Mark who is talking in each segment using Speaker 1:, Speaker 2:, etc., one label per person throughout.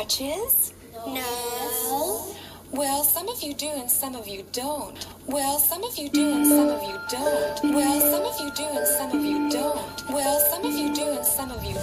Speaker 1: matches?
Speaker 2: No.
Speaker 1: Well, some of you do and some of you don't. Well, some of you do and some of you don't. Well, some of you do and some of you don't. Well, some of you do and some of you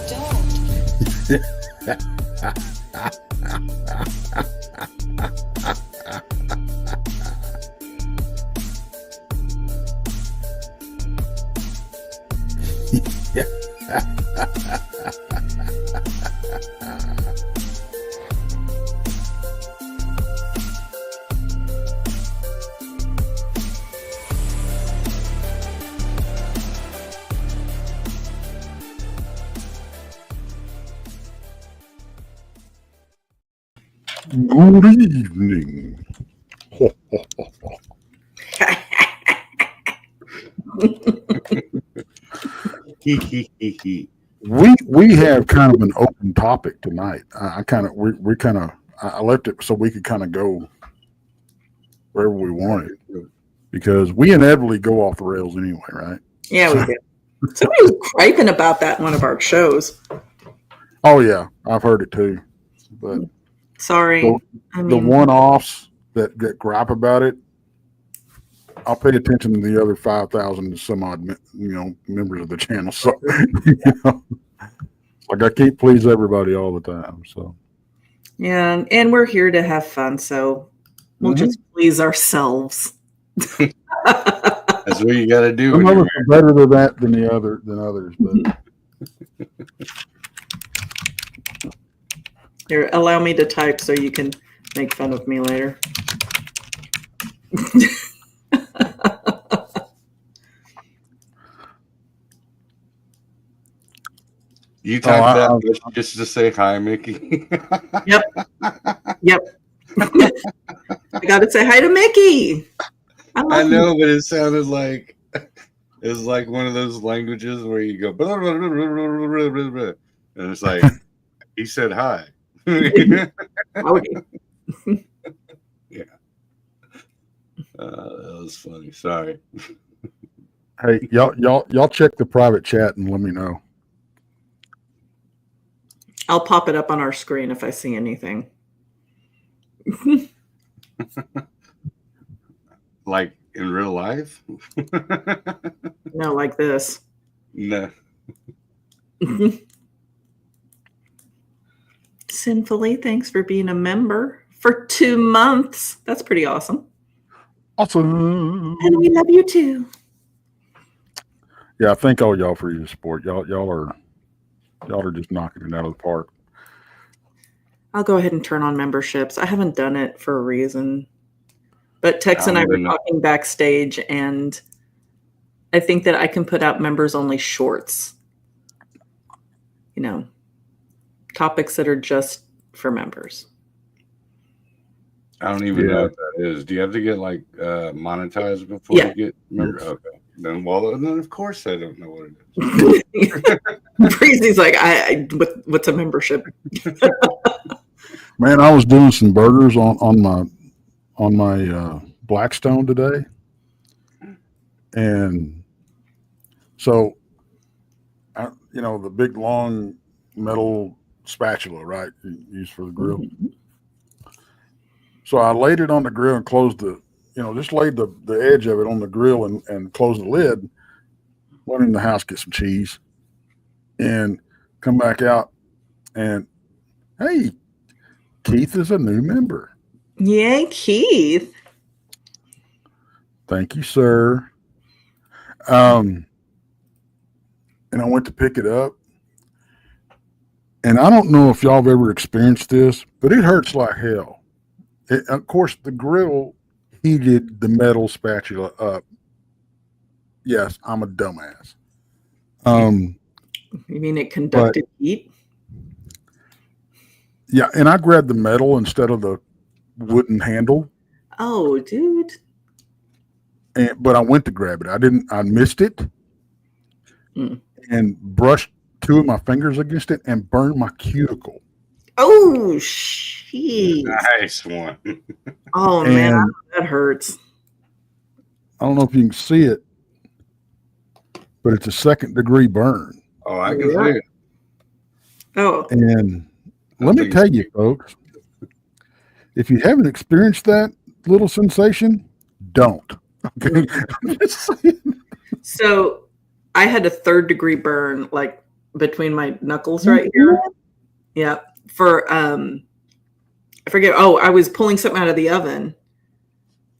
Speaker 3: Good evening. We have kind of an open topic tonight. I left it so we could kind of go wherever we wanted because we inevitably go off the rails anyway, right?
Speaker 4: Yeah, we do. Somebody was griping about that in one of our shows.
Speaker 3: Oh yeah, I've heard it too. But
Speaker 4: sorry,
Speaker 3: the one-offs that gripe about it, I'll pay attention to the other 5,000 some odd, members of the channel. So, like I can't please everybody all the time. So,
Speaker 4: yeah, and we're here to have fun, so we'll just please ourselves.
Speaker 5: That's what you got to do.
Speaker 3: Some of us are better than that than others, but.
Speaker 4: Here, allow me to type so you can make fun of me later.
Speaker 5: You type that just to say hi, Mickey.
Speaker 4: Yep. I got to say hi to Mickey.
Speaker 5: I know, but it sounded like it's like one of those languages where you go blah, blah, blah, blah, blah, blah, blah, and it's like he said hi. Yeah. That was funny. Sorry.
Speaker 3: Hey, y'all check the private chat and let me know.
Speaker 4: I'll pop it up on our screen if I see anything.
Speaker 5: Like in real life?
Speaker 4: No, like this.
Speaker 5: No.
Speaker 4: Sinfully, thanks for being a member for 2 months. That's pretty awesome.
Speaker 3: Awesome.
Speaker 4: And we love you too.
Speaker 3: Yeah, thank all y'all for your support. Y'all are just knocking it out of the park.
Speaker 4: I'll go ahead and turn on memberships. I haven't done it for a reason. But Tex and I were talking backstage, and I think that I can put out members only shorts. Topics that are just for members.
Speaker 5: I don't even know what that is. Do you have to get monetized before you get members? Okay. Then of course I don't know what it is.
Speaker 4: Breezy's like, what's a membership?
Speaker 3: Man, I was doing some burgers on my Blackstone today, and so the big long metal spatula, right, used for the grill. Mm-hmm. So I laid it on the grill and closed just laid the edge of it on the grill and closed the lid. Went in the house, get some cheese, and come back out, and hey, Keith is a new member.
Speaker 4: Yay, Keith.
Speaker 3: Thank you, sir. And I went to pick it up. And I don't know if y'all have ever experienced this, but it hurts like hell. Of course, the grill heated the metal spatula up. Yes, I'm a dumbass.
Speaker 4: You mean it conducted heat?
Speaker 3: Yeah, and I grabbed the metal instead of the wooden handle.
Speaker 4: Oh, dude.
Speaker 3: But I went to grab it. I missed it and brushed 2 of my fingers against it and burned my cuticle.
Speaker 4: Oh, jeez.
Speaker 5: Nice one.
Speaker 4: Oh, man, that hurts.
Speaker 3: I don't know if you can see it, but it's a 2nd-degree burn.
Speaker 5: Oh, I can see it.
Speaker 4: Oh.
Speaker 3: And Let me tell you, folks, if you haven't experienced that little sensation, don't. Okay. I'm just saying.
Speaker 4: So I had a 3rd-degree burn, like between my knuckles right here. Yeah. For I forget. Oh, I was pulling something out of the oven,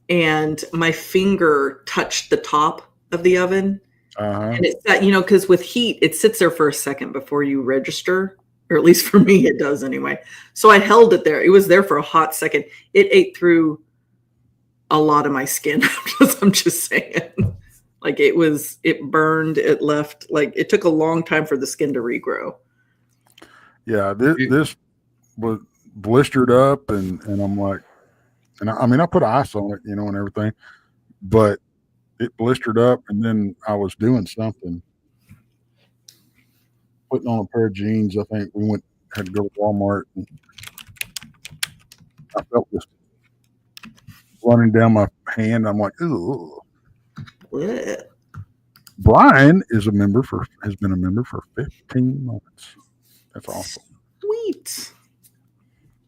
Speaker 4: and my finger touched the top of the oven, and it's that, because with heat, it sits there for a second before you register, or at least for me, it does anyway. So I held it there. It was there for a hot second. It ate through a lot of my skin. I'm just saying. Like it burned, it left, like it took a long time for the skin to regrow.
Speaker 3: Yeah, this was blistered up, and I'm like, and I put ice on it, and everything, but it blistered up, and then I was doing something, putting on a pair of jeans. I think we had to go to Walmart, and I felt this running down my hand. I'm like, ooh.
Speaker 4: What?
Speaker 3: Brian has been a member for 15 months. That's awesome.
Speaker 4: Sweet.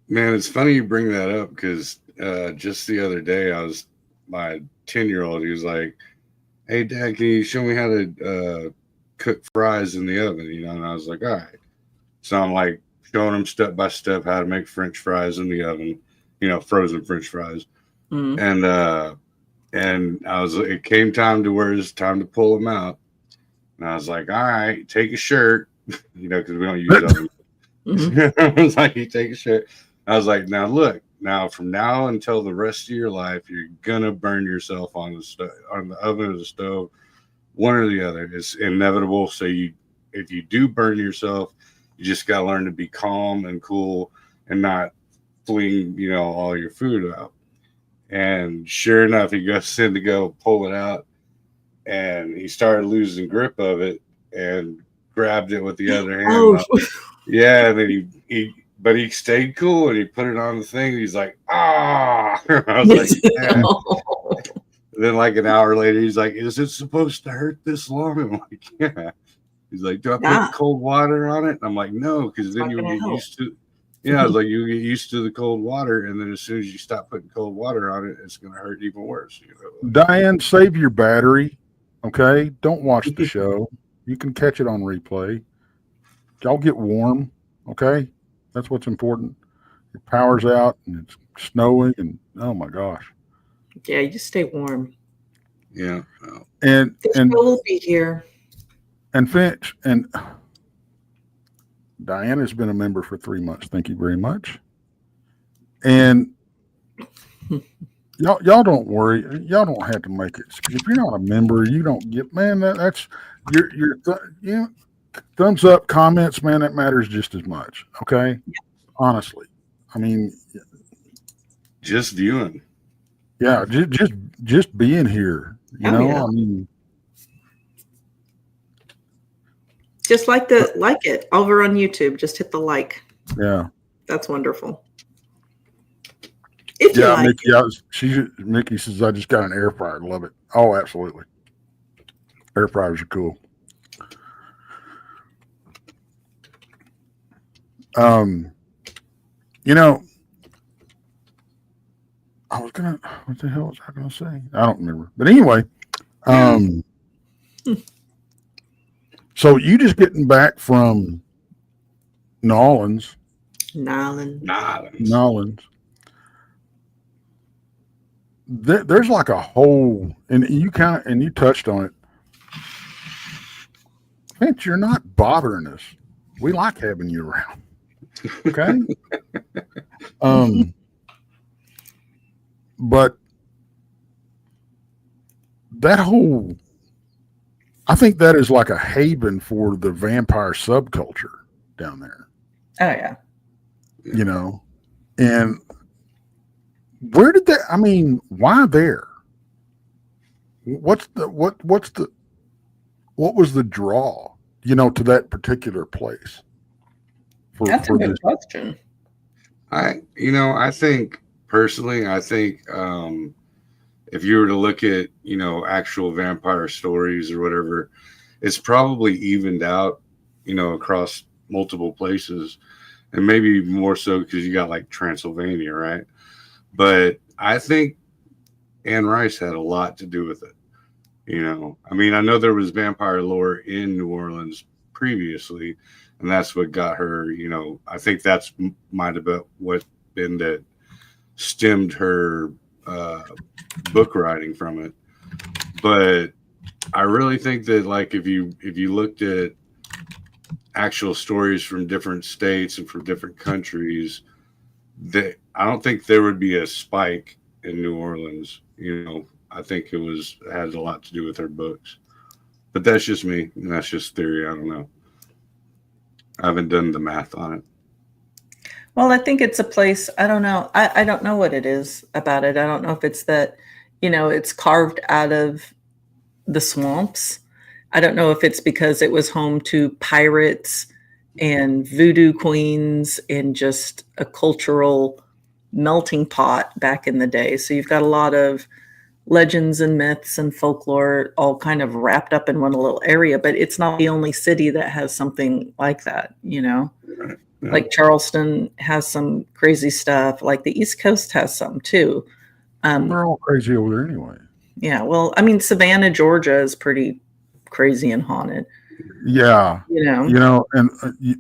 Speaker 5: Man, it's funny you bring that up because just the other day, my 10-year-old, he was like, "Hey, Dad, can you show me how to cook fries in the oven?" And I was like, "All right." So I'm like showing him step by step how to make French fries in the oven, frozen French fries. Mm. And it came time to where it's time to pull them out. And I was like, "All right, take a shirt," because we don't use ovens. I was like, "You take a shirt." I was like, "Now look, from now until the rest of your life, you're gonna burn yourself on the oven or the stove, one or the other. It's inevitable. So if you do burn yourself, you just gotta learn to be calm and cool and not fling, all your food out." And sure enough, he goes in to go pull it out, and he started losing grip of it and grabbed it with the other hand.
Speaker 4: Oh.
Speaker 5: Yeah, and then but he stayed cool and he put it on the thing. And he's like, "Ah!" I was like, "Yeah." Then like an hour later, he's like, "Is it supposed to hurt this long?" I'm like, "Yeah." He's like, "Do I put cold water on it?" And I'm like, "No, because then you'll get used to." Yeah, I was like, "You get used to the cold water, and then as soon as you stop putting cold water on it, it's going to hurt even worse."
Speaker 3: Diane, save your battery. Okay, don't watch the show. You can catch it on replay. Y'all get warm. Okay, that's what's important. Your power's out and it's snowing, and oh my gosh.
Speaker 4: Yeah, you stay warm.
Speaker 5: Yeah,
Speaker 3: and
Speaker 4: we'll be here.
Speaker 3: And Finch and Diana's been a member for 3 months. Thank you very much. And y'all don't worry. Y'all don't have to make it. If you're not a member, you don't get. Man, that's your thumbs up, comments. Man, that matters just as much. Okay, honestly. I mean,
Speaker 5: just viewing.
Speaker 3: Yeah, just being here. I mean.
Speaker 4: Just like it over on YouTube. Just hit the like.
Speaker 3: Yeah,
Speaker 4: that's wonderful. If you like
Speaker 3: Mickey says I just got an air fryer. Love it. Oh, absolutely. Air fryers are cool. What the hell was I gonna say? I don't remember. But anyway, so you just getting back from Nolans. There's like a whole, and you touched on it. Finch, you're not bothering us. We like having you around. Okay. But that whole, I think that is like a haven for the vampire subculture down there.
Speaker 4: Oh yeah.
Speaker 3: And where did that, I mean, why there? What was the draw, to that particular place?
Speaker 4: That's a good question.
Speaker 5: I think personally, if you were to look at, actual vampire stories or whatever, it's probably evened out, across multiple places. and maybe more so because you got like Transylvania, right? But I think Anne Rice had a lot to do with it. You know, I mean, I know there was vampire lore in New Orleans previously, and that's what got her. You know, I think that's might have been what been that stemmed her book writing from it. But I really think that, like, if you looked at actual stories from different states and from different countries, that I don't think there would be a spike in New Orleans. You know, I think it had a lot to do with her books. But that's just me, and that's just theory. I don't know. I haven't done the math on it.
Speaker 4: Well, I think it's a place, I don't know. I don't know what it is about it. I don't know if it's that, it's carved out of the swamps. I don't know if it's because it was home to pirates and voodoo queens and just a cultural melting pot back in the day. So you've got a lot of legends and myths and folklore all kind of wrapped up in one little area, but it's not the only city that has something like that,
Speaker 5: Yeah.
Speaker 4: Like Charleston has some crazy stuff. Like the East Coast has some too.
Speaker 3: They're all crazy over there anyway.
Speaker 4: Yeah, well, I mean, Savannah, Georgia is pretty crazy and haunted.
Speaker 3: Yeah.
Speaker 4: And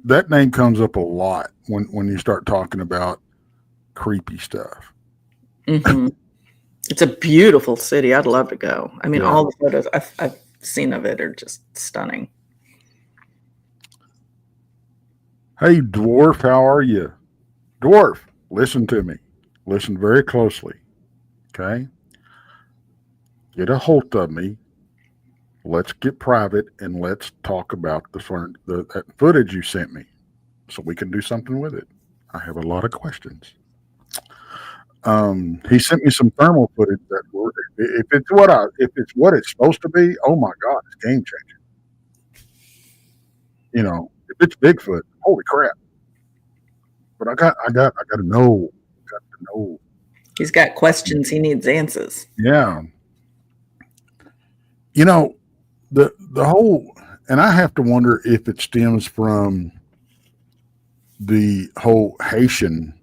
Speaker 3: that name comes up a lot when you start talking about creepy stuff.
Speaker 4: Mm-hmm. It's a beautiful city. I'd love to go. I mean, all the photos I've seen of it are just stunning.
Speaker 3: Hey, Dwarf, how are you? Dwarf, listen to me. Listen very closely. Okay? Get a hold of me. Let's get private and let's talk about that footage you sent me so we can do something with it. I have a lot of questions. He sent me some thermal footage that if it's what it's supposed to be, oh my God, it's game changing. If it's Bigfoot, holy crap. But I got to know.
Speaker 4: He's got questions. He needs answers.
Speaker 3: Yeah. The whole, and I have to wonder if it stems from the whole Haitian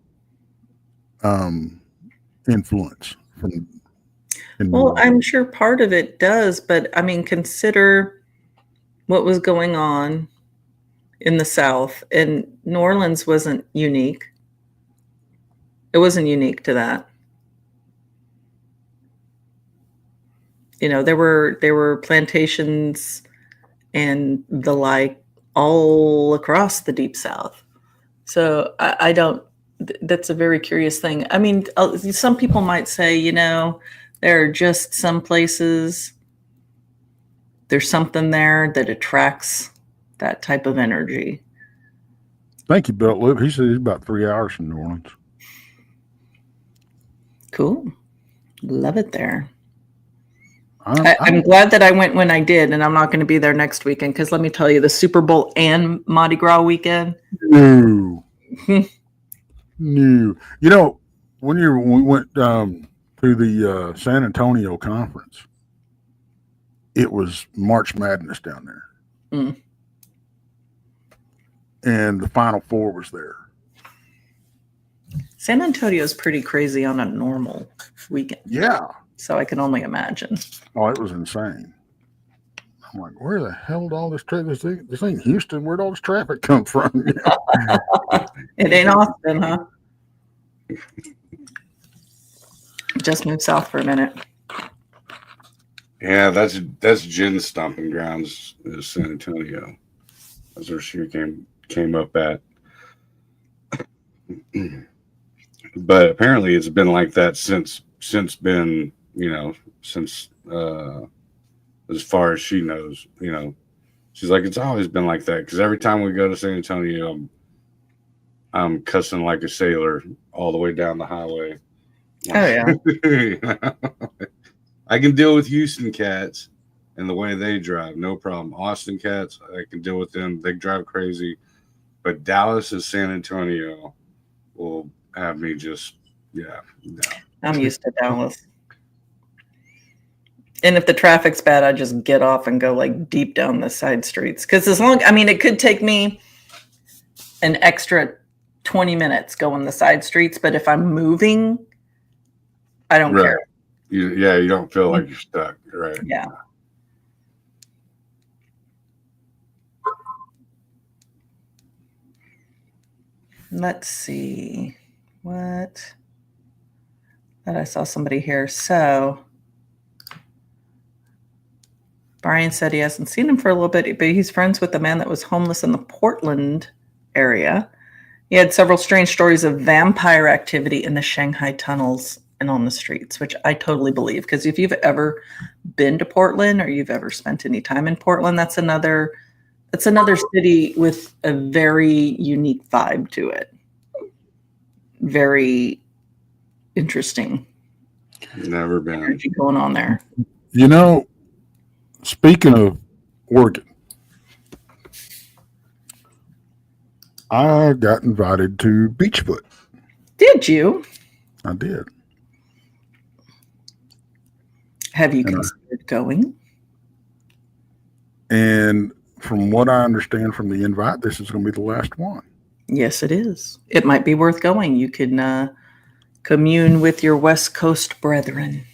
Speaker 3: influence from.
Speaker 4: Well, I'm sure part of it does, but I mean, consider what was going on in the South, and New Orleans wasn't unique. It wasn't unique to that. There were plantations and the like all across the Deep South. So I don't. That's a very curious thing. I mean, some people might say, there are just some places. There's something there that attracts that type of energy.
Speaker 3: Thank you, Bill Lip. He said he's about 3 hours from New Orleans.
Speaker 4: Cool. Love it there. I'm glad that I went when I did, and I'm not going to be there next weekend because let me tell you, the Super Bowl and Mardi Gras weekend.
Speaker 3: No. No. When we went to the San Antonio conference, it was March Madness down there.
Speaker 4: Mm.
Speaker 3: And the Final Four was there.
Speaker 4: San Antonio is pretty crazy on a normal weekend.
Speaker 3: Yeah.
Speaker 4: So I can only imagine.
Speaker 3: Oh, it was insane. I'm like, where the hell did all this traffic? This ain't Houston. Where'd all this traffic come from?
Speaker 4: It ain't Austin, huh? Just moved south for a minute.
Speaker 5: Yeah, that's Jen's stomping grounds is San Antonio. That's where she came up at. But apparently it's been like that since as far as she knows, she's like, it's always been like that. Because every time we go to San Antonio, I'm cussing like a sailor all the way down the highway.
Speaker 4: Oh, yeah.
Speaker 5: I can deal with Houston cats and the way they drive, no problem. Austin cats, I can deal with them. They drive crazy. But Dallas and San Antonio will have me just, no.
Speaker 4: I'm used to Dallas. And if the traffic's bad, I just get off and go like deep down the side streets. Because it could take me an extra 20 minutes going the side streets, but if I'm moving, I don't care.
Speaker 5: You don't feel like you're stuck, right?
Speaker 4: Yeah. Let's see. What? That I saw somebody here. So Brian said he hasn't seen him for a little bit, but he's friends with the man that was homeless in the Portland area. He had several strange stories of vampire activity in the Shanghai tunnels and on the streets, which I totally believe. Because if you've ever been to Portland or you've ever spent any time in Portland, that's another city with a very unique vibe to it. Very interesting.
Speaker 5: Never been.
Speaker 4: Energy going on there.
Speaker 3: You know, speaking of Oregon, I got invited to Beachfoot.
Speaker 4: Did you?
Speaker 3: I did.
Speaker 4: Have you considered going?
Speaker 3: And from what I understand from the invite, this is going to be the last one.
Speaker 4: Yes, it is. It might be worth going. You can commune with your West Coast brethren.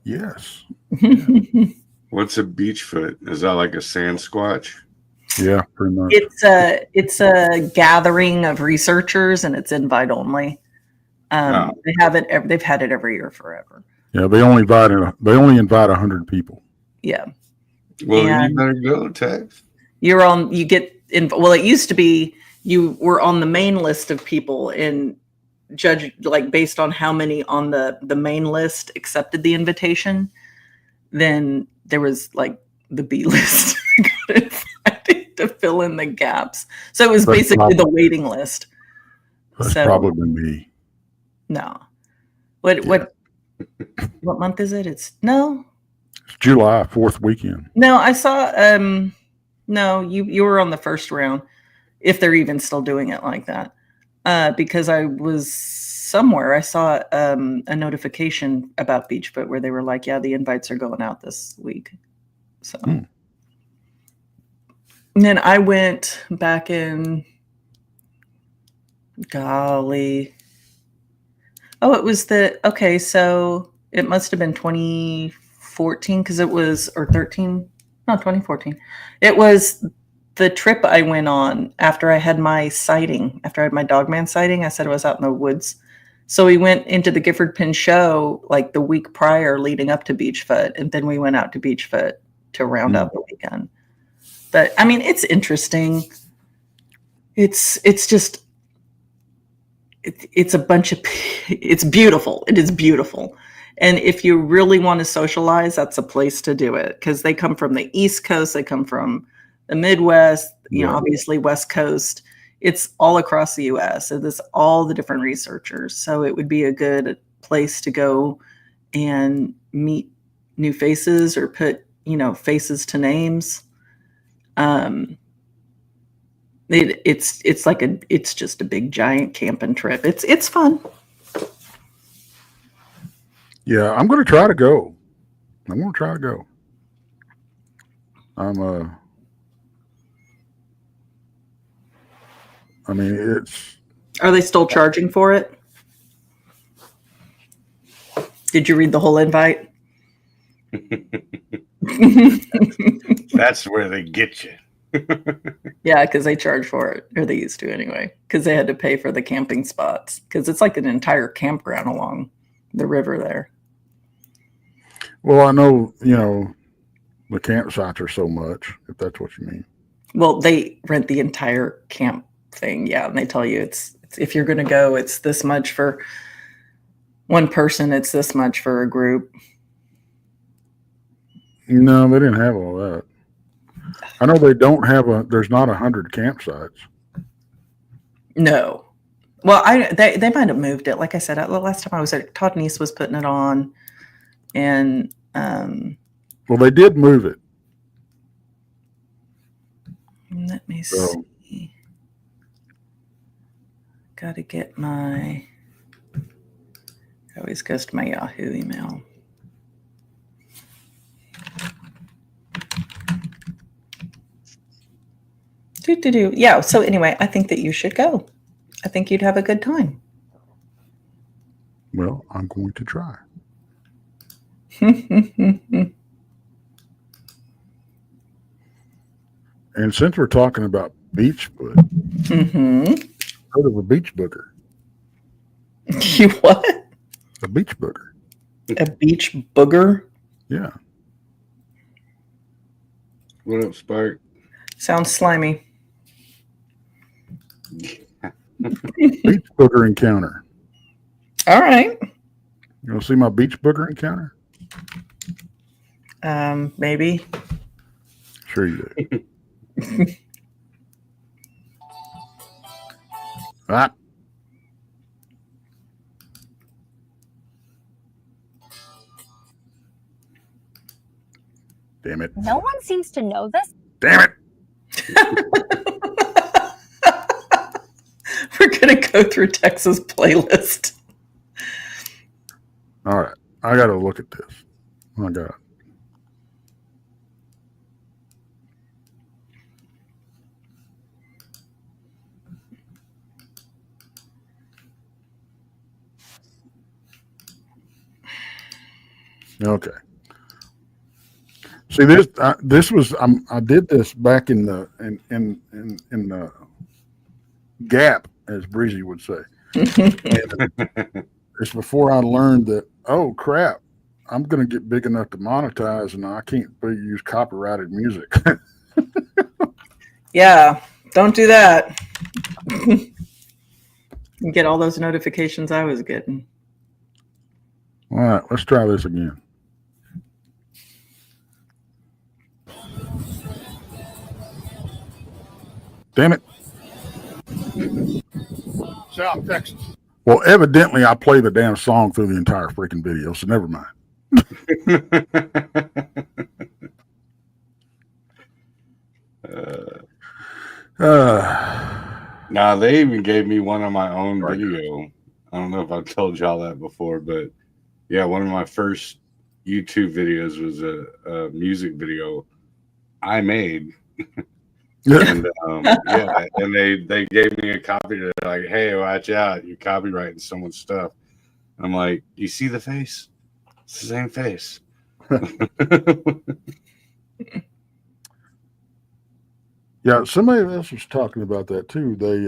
Speaker 3: Yes.
Speaker 5: What's a Beachfoot? Is that like a sand squatch?
Speaker 3: Yeah, pretty much.
Speaker 4: It's a gathering of researchers, and it's invite only. They have it. They've had it every year forever.
Speaker 3: Yeah, they only invite 100 people.
Speaker 4: Yeah.
Speaker 5: Well, you better go, Tex.
Speaker 4: You get in. Well, it used to be you were on the main list of people and judge like based on how many on the main list accepted the invitation. Then there was like the B list got invited to fill in the gaps. So it was basically the waiting list.
Speaker 3: That's probably me.
Speaker 4: No. What month is it? It's
Speaker 3: July 4th weekend.
Speaker 4: No, I saw no, you were on the first round, if they're even still doing it like that. Because I was somewhere, I saw a notification about Beachfoot where they were like, yeah, the invites are going out this week. So and then I went back in golly. Oh, it was so it must have been 2014 because it was, or 13, no, 2014. It was the trip I went on after I had my sighting, after I had my dogman sighting. I said I was out in the woods. So we went into the Gifford Pin show like the week prior leading up to Beachfoot. And then we went out to Beachfoot to round out the weekend. But I mean, it's interesting. It's just, it's a bunch of, it's beautiful. It is beautiful. And if you really want to socialize, that's a place to do it because they come from the East Coast. They come from the Midwest, obviously West Coast. It's all across the U.S. It is all the different researchers. So it would be a good place to go and meet new faces or put, faces to names. It's just a big giant camping trip. It's fun.
Speaker 3: Yeah, I'm going to try to go.
Speaker 4: Are they still charging for it? Did you read the whole invite?
Speaker 5: That's where they get you.
Speaker 4: Yeah, because they charge for it, or they used to anyway, because they had to pay for the camping spots, because it's like an entire campground along the river there.
Speaker 3: Well, I know, the campsites are so much, if that's what you mean.
Speaker 4: Well, they rent the entire camp thing, yeah, and they tell you it's if you're going to go, it's this much for one person, it's this much for a group.
Speaker 3: No, they didn't have all that. I know they don't have there's not 100 campsites.
Speaker 4: No. Well, they might have moved it. Like I said, the last time I was there, Todd Neese was putting it on, and
Speaker 3: well, they did move it.
Speaker 4: Let me see. Got to get my. Always goes to my Yahoo email. Yeah. So anyway, I think that you should go. I think you'd have a good time.
Speaker 3: Well, I'm going to try. And since we're talking about beach foot, heard of a beach booger?
Speaker 4: You what?
Speaker 3: A beach booger.
Speaker 4: A beach booger?
Speaker 3: Yeah.
Speaker 5: What up, Spark?
Speaker 4: Sounds slimy.
Speaker 3: Beach booger encounter.
Speaker 4: All right.
Speaker 3: You want to see my beach booger encounter?
Speaker 4: Maybe.
Speaker 3: Sure you do. Ah. Damn it.
Speaker 2: No one seems to know this.
Speaker 3: Damn it.
Speaker 4: We're going to go through Texas playlist.
Speaker 3: All right. I got to look at this. Oh, my God. Okay. See this was I did this back in the the gap, as Breezy would say. And it's before I learned that, oh crap, I'm going to get big enough to monetize and I can't use copyrighted music.
Speaker 4: Yeah, don't do that. You get all those notifications I was getting.
Speaker 3: All right, let's try this again. Damn it. South Texas. Well, evidently I play the damn song through the entire freaking video, so never mind.
Speaker 5: Nah, they even gave me one on my own video. I don't know if I've told y'all that before, but yeah, one of my first YouTube videos was a music video I made. And yeah, and they gave me a copy. They're like, "Hey, watch out! You're copyrighting someone's stuff." I'm like, "You see the face? It's the same face."
Speaker 3: Yeah, somebody else was talking about that too. They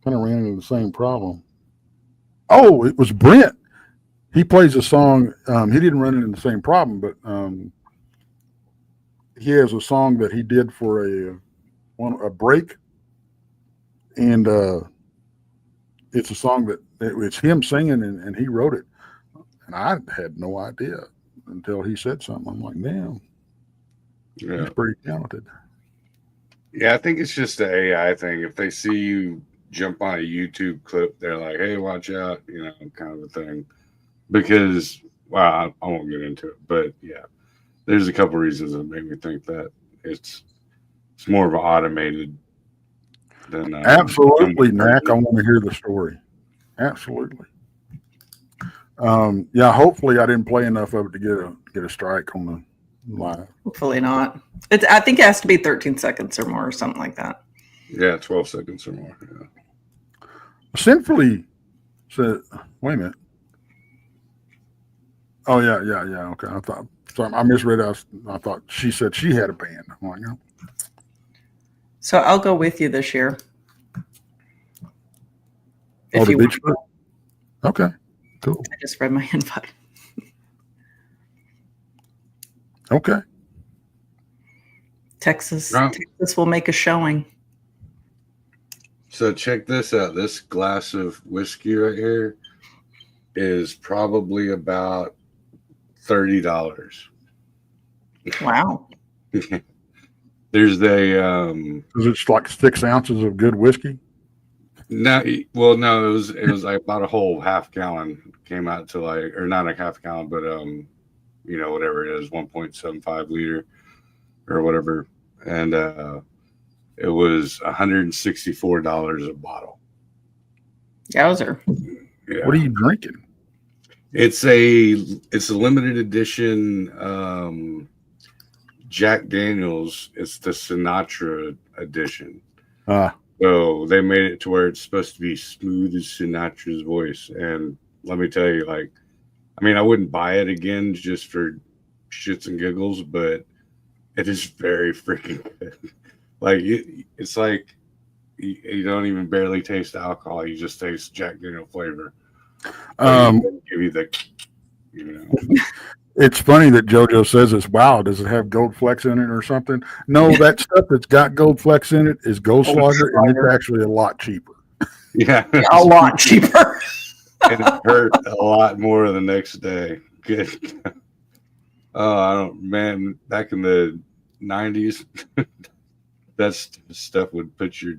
Speaker 3: kind of ran into the same problem. Oh, it was Brent. He plays a song. He didn't run into the same problem, but he has a song that he did for a break, and it's a song that it's him singing, and he wrote it, and I had no idea until he said something. I'm like, damn,
Speaker 5: Yeah,
Speaker 3: he's pretty talented.
Speaker 5: yeah. I think it's just the AI thing. If they see you jump on a YouTube clip, they're like, "Hey, watch out," kind of a thing. Because, well, I won't get into it, but yeah, there's a couple reasons that make me think that it's more of an automated than
Speaker 3: Absolutely, Mac. I want to hear the story. Absolutely. Yeah. Hopefully, I didn't play enough of it to get a strike on the live.
Speaker 4: Hopefully not. I think it has to be 13 seconds or more or something like that.
Speaker 5: Yeah, 12 seconds or more. Yeah.
Speaker 3: Sinfully said, wait a minute. Oh, yeah. Okay. I thought, sorry, I misread. I thought she said she had a band. I'm like, no.
Speaker 4: So I'll go with you this year.
Speaker 3: Oh,
Speaker 4: If
Speaker 3: the
Speaker 4: you
Speaker 3: beach
Speaker 4: want.
Speaker 3: foot? Okay, cool.
Speaker 4: I just read my invite.
Speaker 3: Okay.
Speaker 4: Texas
Speaker 5: Right.
Speaker 4: Texas will make a showing.
Speaker 5: So check this out. This glass of whiskey right here is probably about $30.
Speaker 4: Wow.
Speaker 5: There's a
Speaker 3: Is it like 6 ounces of good whiskey?
Speaker 5: no, it was like about a whole half gallon came out to like, or not a half gallon, but whatever it is, 1.75 liter or whatever, and it was $164 a bottle.
Speaker 4: Yowzer.
Speaker 5: Yeah.
Speaker 3: What are you drinking?
Speaker 5: It's a limited edition Jack Daniels. It's the Sinatra edition. So they made it to where it's supposed to be smooth as Sinatra's voice. And let me tell you, like, I mean, I wouldn't buy it again just for shits and giggles, but it is very freaking good. Like, it's like you don't even barely taste alcohol. You just taste Jack Daniel flavor. Give you the, you know.
Speaker 3: It's funny that JoJo says it's wow. Does it have gold flecks in it or something? No, that stuff that's got gold flecks in it is Goldschlager, and it's actually a lot cheaper.
Speaker 5: Yeah,
Speaker 4: a lot cheaper.
Speaker 5: And it hurt a lot more the next day. Good. Oh, I don't, man. Back in the 90s, that stuff would put your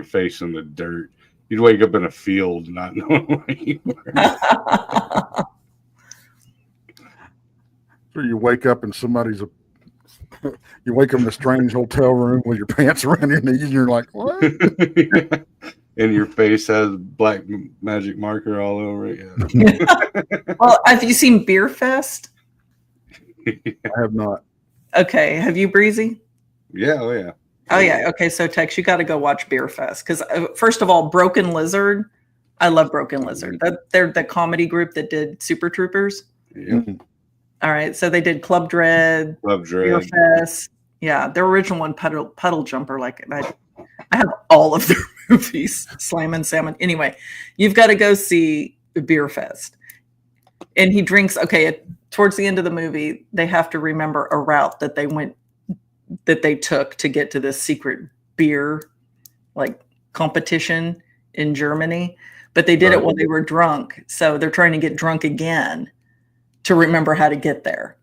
Speaker 5: face in the dirt. You'd wake up in a field not knowing where you were.
Speaker 3: So you wake up in you wake up in a strange hotel room with your pants around your knees, and you're like, what?
Speaker 5: And your face has black magic marker all over it. Yeah.
Speaker 4: Well, have you seen Beer Fest?
Speaker 3: I have not.
Speaker 4: Okay. Have you, Breezy?
Speaker 5: Yeah. Oh, yeah.
Speaker 4: Oh, yeah. Okay. So, Tex, you got to go watch Beer Fest. Because, first of all, Broken Lizard. I love Broken Lizard. They're the comedy group that did Super Troopers.
Speaker 5: Yep.
Speaker 4: All right. So, they did Club Dread. Beer Fest. Yeah. Their original one, Puddle Jumper. Like, I have all of their movies, Slammin' Salmon. Anyway, you've got to go see Beer Fest. And he drinks, towards the end of the movie, they have to remember a route that they took to get to this secret beer competition in Germany. But they did it while they were drunk. So they're trying to get drunk again to remember how to get there.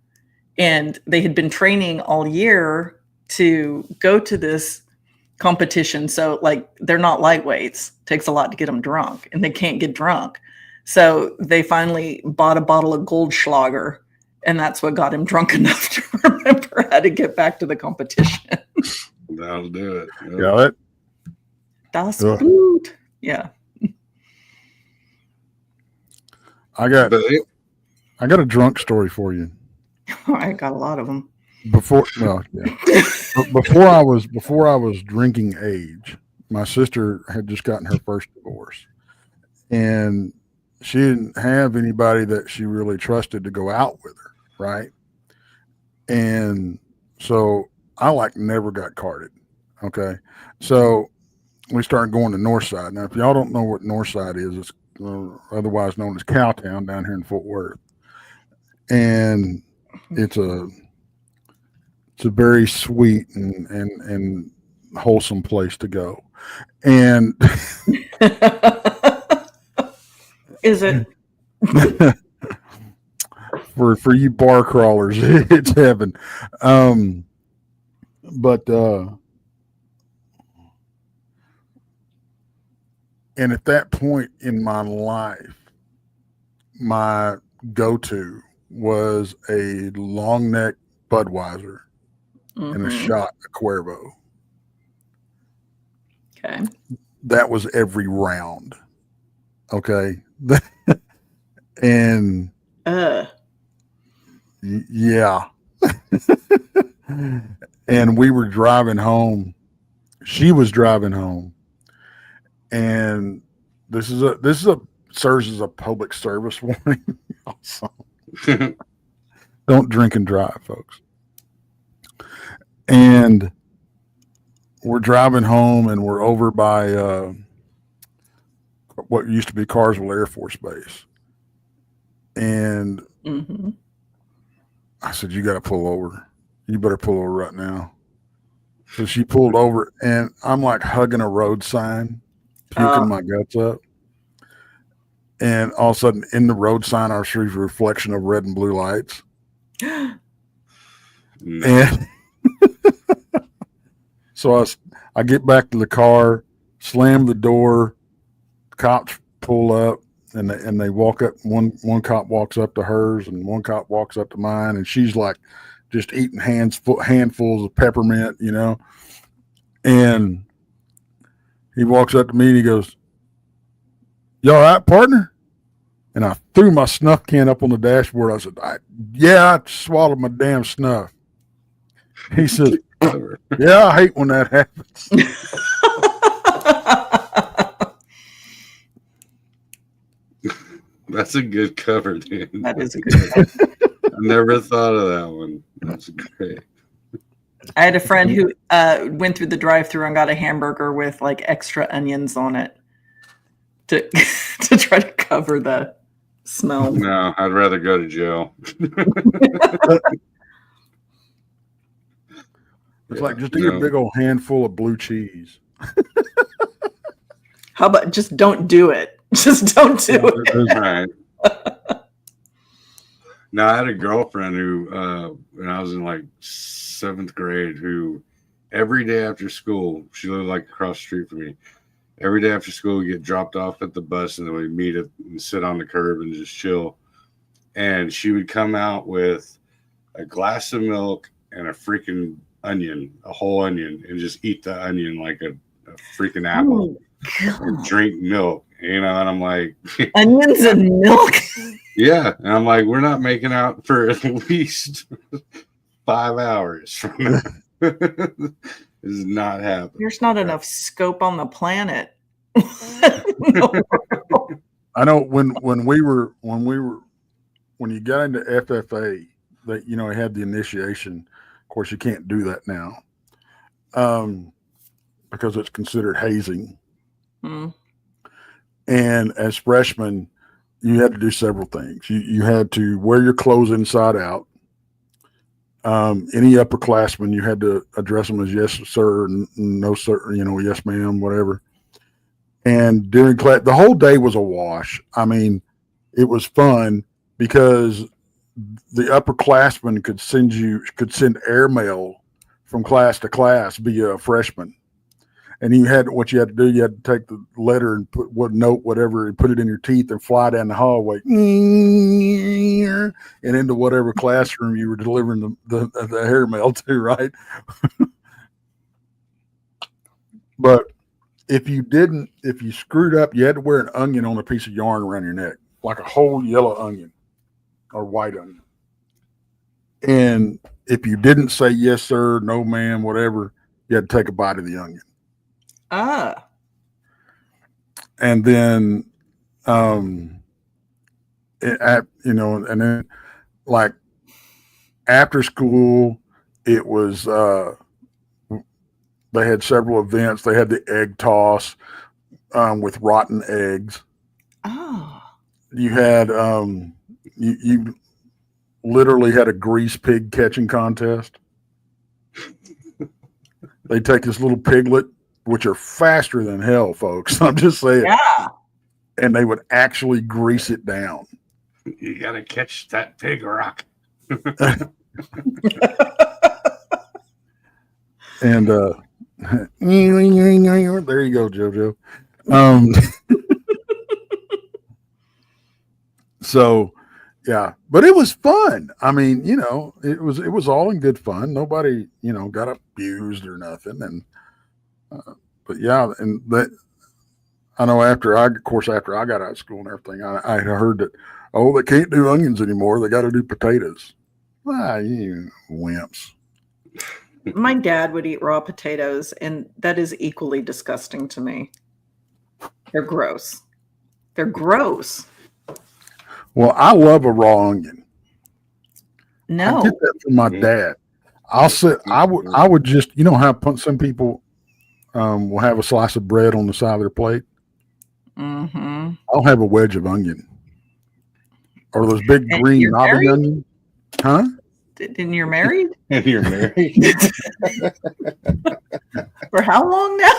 Speaker 4: And they had been training all year to go to this competition. So they're not lightweights. It takes a lot to get them drunk, and they can't get drunk. So they finally bought a bottle of Goldschlager, and that's what got him drunk enough to remember how to get back to the competition.
Speaker 5: That'll do it. Yep.
Speaker 3: Got it?
Speaker 4: Das Blut. Yeah.
Speaker 3: I got a drunk story for you.
Speaker 4: I got a lot of them.
Speaker 3: Before I was drinking age, my sister had just gotten her first divorce, and she didn't have anybody that she really trusted to go out with her, right? And so I never got carded. Okay, so we started going to Northside. Now, if y'all don't know what Northside is, it's otherwise known as Cowtown down here in Fort Worth, and it's a very sweet and wholesome place to go. And
Speaker 4: is it
Speaker 3: for you bar crawlers, it's heaven. But and at that point in my life, my go-to was a long neck Budweiser and a shot of Cuervo.
Speaker 4: Okay.
Speaker 3: That was every round. Okay. And yeah. And we were driving home. She was driving home. And this serves as a public service warning. Also. Don't drink and drive, folks. And we're driving home, and we're over by what used to be Carswell Air Force Base. And I said, you got to pull over. You better pull over right now. So she pulled over, and I'm hugging a road sign, puking my guts up. And all of a sudden, in the road sign, I see a reflection of red and blue lights. And so I get back to the car, slam the door, cops pull up, and they walk up. One cop walks up to hers, and one cop walks up to mine, and she's just eating handfuls of peppermint, And he walks up to me and he goes, "You all right, partner?" And I threw my snuff can up on the dashboard. I said, I swallowed my damn snuff. He said, "Yeah, I hate when that happens."
Speaker 5: That's a good cover, dude.
Speaker 4: That is a good one.
Speaker 5: I never thought of that one. That's great.
Speaker 4: I had a friend who went through the drive-thru and got a hamburger with like extra onions on it to to try to cover the smell.
Speaker 5: No, I'd rather go to jail.
Speaker 3: It's like just eat a big old handful of blue cheese.
Speaker 4: How about just don't do it? Just don't do it.
Speaker 5: Right. Now, I had a girlfriend who, when I was in like 7th grade, who every day after school, she lived like across the street from me. Every day after school, we get dropped off at the bus, and then we meet up and sit on the curb and just chill. And she would come out with a glass of milk and a freaking onion, a whole onion, and just eat the onion like a freaking apple. And drink milk, you know. And I'm like,
Speaker 4: onions and milk.
Speaker 5: Yeah, and I'm like, we're not making out for at least 5 hours from now. This is not happening.
Speaker 4: There's not enough scope on the planet.
Speaker 3: I know when you got into FFA, that you know, it had the initiation. Of course, you can't do that now, because it's considered hazing. And as freshmen, you had to do several things. You had to wear your clothes inside out. Any upperclassmen, you had to address them as yes, sir, no, sir, you know, yes, ma'am, whatever. And during class, the whole day was a wash. I mean, it was fun because the upperclassmen could send airmail from class to class via a freshman. And you had to do, you had to take the letter and put whatever, and put it in your teeth and fly down the hallway and into whatever classroom you were delivering the airmail to, right? But if you screwed up, you had to wear an onion on a piece of yarn around your neck, like a whole yellow onion or white onion. And if you didn't say yes, sir, no, ma'am, whatever, you had to take a bite of the onion. And then, and then like after school, it was, they had several events. They had the egg toss, with rotten eggs. You had, you literally had a grease pig catching contest. They take this little piglet, which are faster than hell, folks. I'm just saying.
Speaker 4: Yeah.
Speaker 3: And they would actually grease it down.
Speaker 5: You got to catch that pig rock.
Speaker 3: And there you go, JoJo. So, yeah, but it was fun. I mean, you know, it was all in good fun. Nobody, you know, got abused or nothing. And but yeah, and that I know after I got out of school and everything, I heard that, they can't do onions anymore. They got to do potatoes. You wimps.
Speaker 4: My dad would eat raw potatoes, and that is equally disgusting to me. They're gross. They're gross.
Speaker 3: Well, I love a raw onion.
Speaker 4: No,
Speaker 3: I get that from my dad. I would just, you know how some people will have a slice of bread on the side of their plate.
Speaker 4: Mm-hmm.
Speaker 3: I'll have a wedge of onion, or those big green knobby onions. Huh?
Speaker 4: And you're married?
Speaker 5: And you're married?
Speaker 4: For how long now?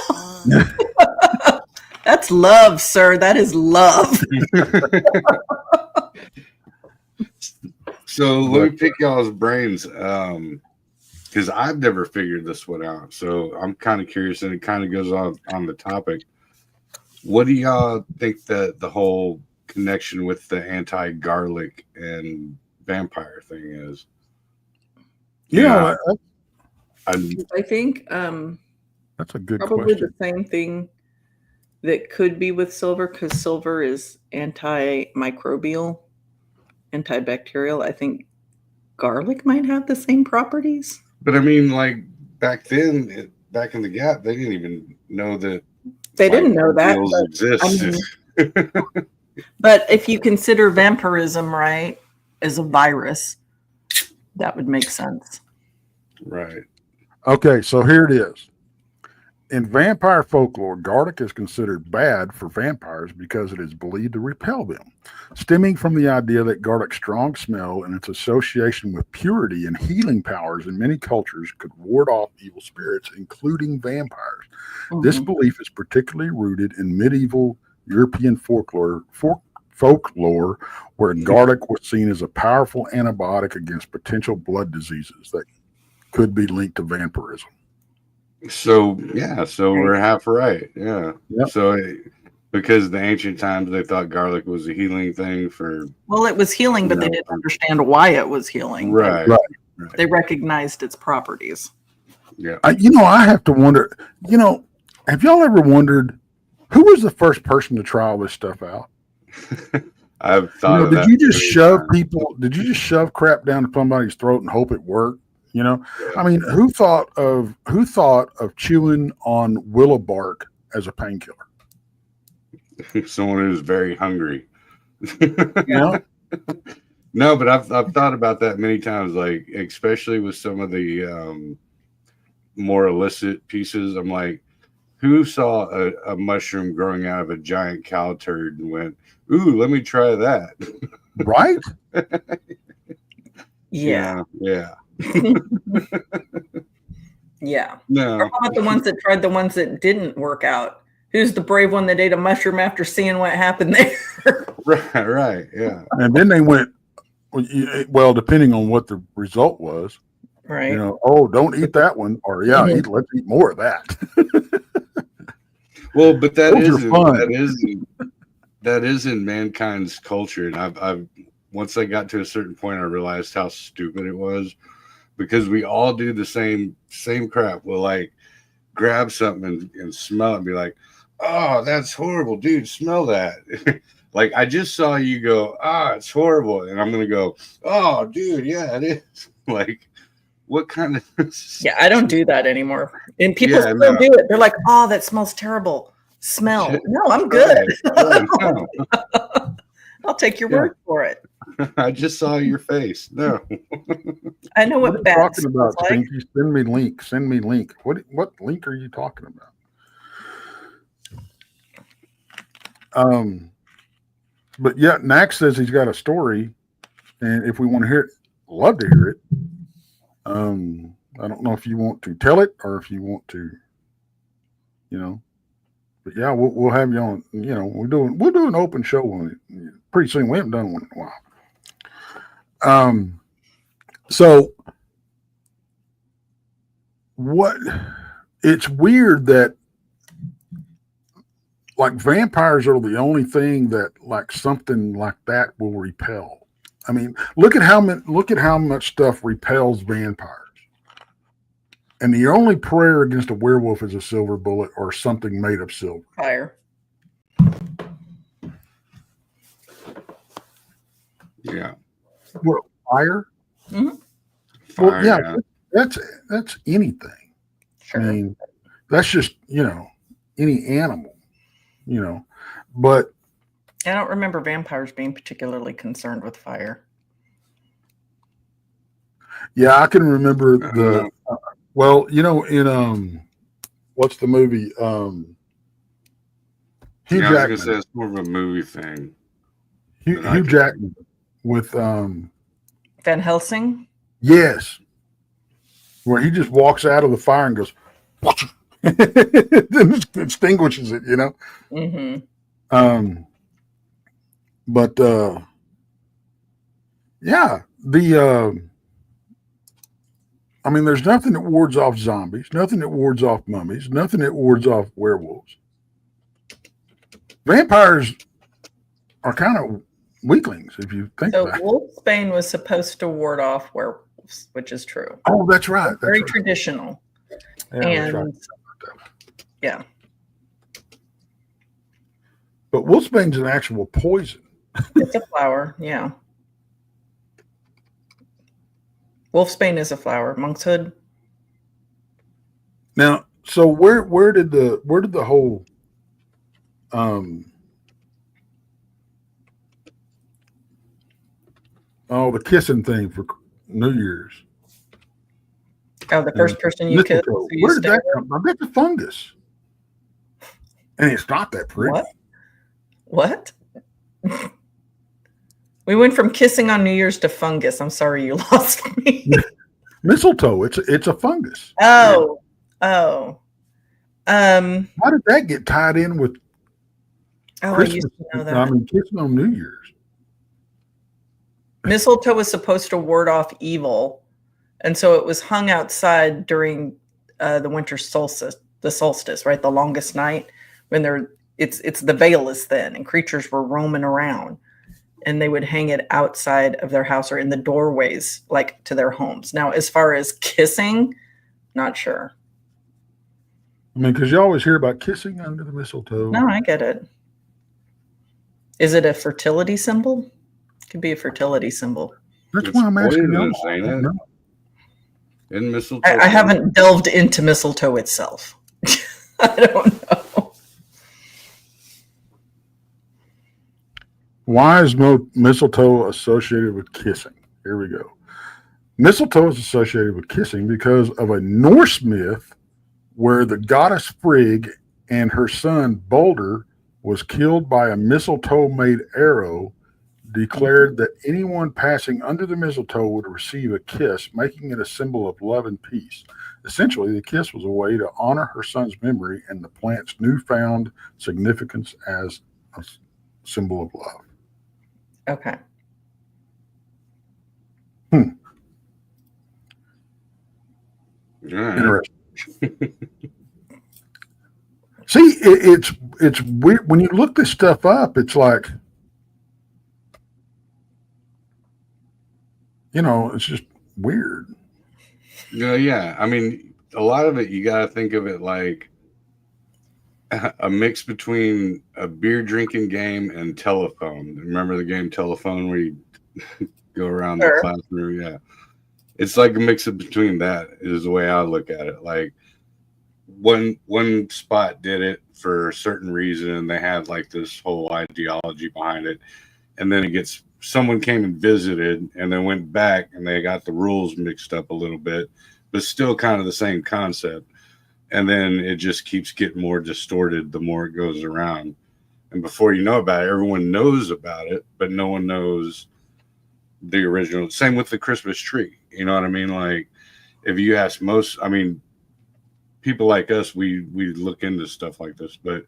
Speaker 4: That's love, sir. That is love.
Speaker 5: So let me pick y'all's brains, because I've never figured this one out. So I'm kind of curious, and it kind of goes on the topic. What do y'all think that the whole connection with the anti-garlic and vampire thing is?
Speaker 3: Yeah,
Speaker 4: I think
Speaker 3: that's a good
Speaker 4: probably
Speaker 3: question.
Speaker 4: the same thing that could be with silver, because silver is antimicrobial, antibacterial. I think garlic might have the same properties.
Speaker 5: But I mean, like back then, back in the Gap, they didn't even know that
Speaker 4: They didn't know that.
Speaker 5: Eels exist.
Speaker 4: But if you consider vampirism, right, as a virus, that would make sense.
Speaker 5: Right.
Speaker 3: Okay, so here it is. In vampire folklore, garlic is considered bad for vampires because it is believed to repel them, stemming from the idea that garlic's strong smell and its association with purity and healing powers in many cultures could ward off evil spirits, including vampires. This belief is particularly rooted in medieval European folklore where garlic was seen as a powerful antibiotic against potential blood diseases that could be linked to vampirism.
Speaker 5: So we're half right. Yeah.
Speaker 3: Yep.
Speaker 5: So because the ancient times they thought garlic was a healing thing for.
Speaker 4: Well, it was healing, but they didn't understand why it was healing.
Speaker 5: Right.
Speaker 4: They recognized its properties.
Speaker 5: Yeah.
Speaker 3: I have to wonder. Have y'all ever wondered who was the first person to try all this stuff out?
Speaker 5: I've thought. Of
Speaker 3: did
Speaker 5: that
Speaker 3: you just shove
Speaker 5: time.
Speaker 3: people? Did you just shove crap down somebody's throat and hope it worked? I mean, who thought of chewing on willow bark as a painkiller?
Speaker 5: Someone who's very hungry.
Speaker 3: Yeah.
Speaker 5: No, but I've thought about that many times, like especially with some of the more illicit pieces. I'm like, who saw a mushroom growing out of a giant cow turd and went, "Ooh, let me try that."
Speaker 3: Right?
Speaker 4: Yeah.
Speaker 5: Yeah.
Speaker 4: Yeah.
Speaker 5: No.
Speaker 4: Or how about the ones that tried the ones that didn't work out? Who's the brave one that ate a mushroom after seeing what happened there?
Speaker 5: Right. Yeah.
Speaker 3: And then they went, well, depending on what the result was,
Speaker 4: Right.
Speaker 3: don't eat that one, or let's eat more of that.
Speaker 5: Well, but that is in mankind's culture, and I've once I got to a certain point, I realized how stupid it was, because we all do the same crap. We'll like grab something and smell it and be like, "Oh, that's horrible, dude! Smell that!" Like I just saw you go, it's horrible, and I'm gonna go, "Oh, dude, yeah, it is." Like, what kind of?
Speaker 4: Yeah, I don't do that anymore, and people still do it. They're like, "Oh, that smells terrible." Smell? No, I'm good.
Speaker 5: No.
Speaker 4: I'll take your word for it.
Speaker 5: I just saw your face. No.
Speaker 4: I know what bad
Speaker 3: talking about,
Speaker 4: like.
Speaker 3: Stinky? Send me link. What link are you talking about? But yeah, Nax says he's got a story, and if we want to hear it, love to hear it. I don't know if you want to tell it or if you want to, but yeah, we'll have you on. We'll do an open show on it pretty soon. We haven't done one in a while. So it's weird that like vampires are the only thing that like something like that will repel. I mean, look at how much stuff repels vampires. And the only prayer against a werewolf is a silver bullet or something made of silver.
Speaker 4: Fire.
Speaker 5: Yeah.
Speaker 3: Well, fire?
Speaker 4: Mm-hmm.
Speaker 3: Well, yeah. That's anything.
Speaker 4: Sure.
Speaker 3: I mean, that's just, any animal, but
Speaker 4: I don't remember vampires being particularly concerned with fire.
Speaker 3: Yeah, I can remember in what's the movie? Hugh
Speaker 5: I was
Speaker 3: Jackman.
Speaker 5: gonna say it's more of a movie thing.
Speaker 3: Hugh Jackman with
Speaker 4: Van Helsing?
Speaker 3: Yes. Where he just walks out of the fire and goes, then extinguishes it,
Speaker 4: Mm-hmm.
Speaker 3: But there's nothing that wards off zombies, nothing that wards off mummies, nothing that wards off werewolves. Vampires are kind of weaklings, if you think about it.
Speaker 4: Wolfsbane was supposed to ward off werewolves, which is true.
Speaker 3: Oh, that's right.
Speaker 4: Very traditional.
Speaker 3: Yeah,
Speaker 4: and yeah.
Speaker 3: But wolfsbane's an actual poison.
Speaker 4: It's a flower, yeah. Wolfsbane is a flower. Monkshood.
Speaker 3: Now, so where did the whole the kissing thing for New Year's.
Speaker 4: Oh, the first person you kissed.
Speaker 3: Mistletoe. Where did that come from? That's a fungus. And it's not that pretty.
Speaker 4: What? We went from kissing on New Year's to fungus. I'm sorry you lost me.
Speaker 3: Mistletoe. It's a fungus.
Speaker 4: Oh.
Speaker 3: How did that get tied in with Christmas?
Speaker 4: I used to know that.
Speaker 3: I mean, kissing on New Year's.
Speaker 4: Mistletoe was supposed to ward off evil, and so it was hung outside during the winter solstice, right? The longest night when it's the veil is thin and creatures were roaming around, and they would hang it outside of their house or in the doorways, like to their homes. Now, as far as kissing, not sure.
Speaker 3: I mean, because you always hear about kissing under the mistletoe.
Speaker 4: No, I get it. Is it a fertility symbol? It could be a fertility symbol.
Speaker 3: That's why I'm asking you.
Speaker 5: In mistletoe,
Speaker 4: I haven't delved into mistletoe itself. I don't know.
Speaker 3: Why is mistletoe associated with kissing? Here we go. Mistletoe is associated with kissing because of a Norse myth where the goddess Frigg and her son Balder was killed by a mistletoe-made arrow, declared that anyone passing under the mistletoe would receive a kiss, making it a symbol of love and peace. Essentially, the kiss was a way to honor her son's memory and the plant's newfound significance as a symbol of love.
Speaker 4: Okay.
Speaker 3: Interesting. See, it's weird when you look this stuff up. It's like, it's just weird.
Speaker 5: Yeah. I mean, a lot of it you got to think of it like a mix between a beer drinking game and telephone. Remember the game Telephone where you go around the classroom? Yeah. It's like a mix of between that is the way I look at it. Like one spot did it for a certain reason and they had like this whole ideology behind it. And then someone came and visited and then went back and they got the rules mixed up a little bit, but still kind of the same concept. And then it just keeps getting more distorted the more it goes around. And before you know about it, everyone knows about it, but no one knows the original. Same with the Christmas tree. You know what I mean? Like if you ask people like us, we look into stuff like this, but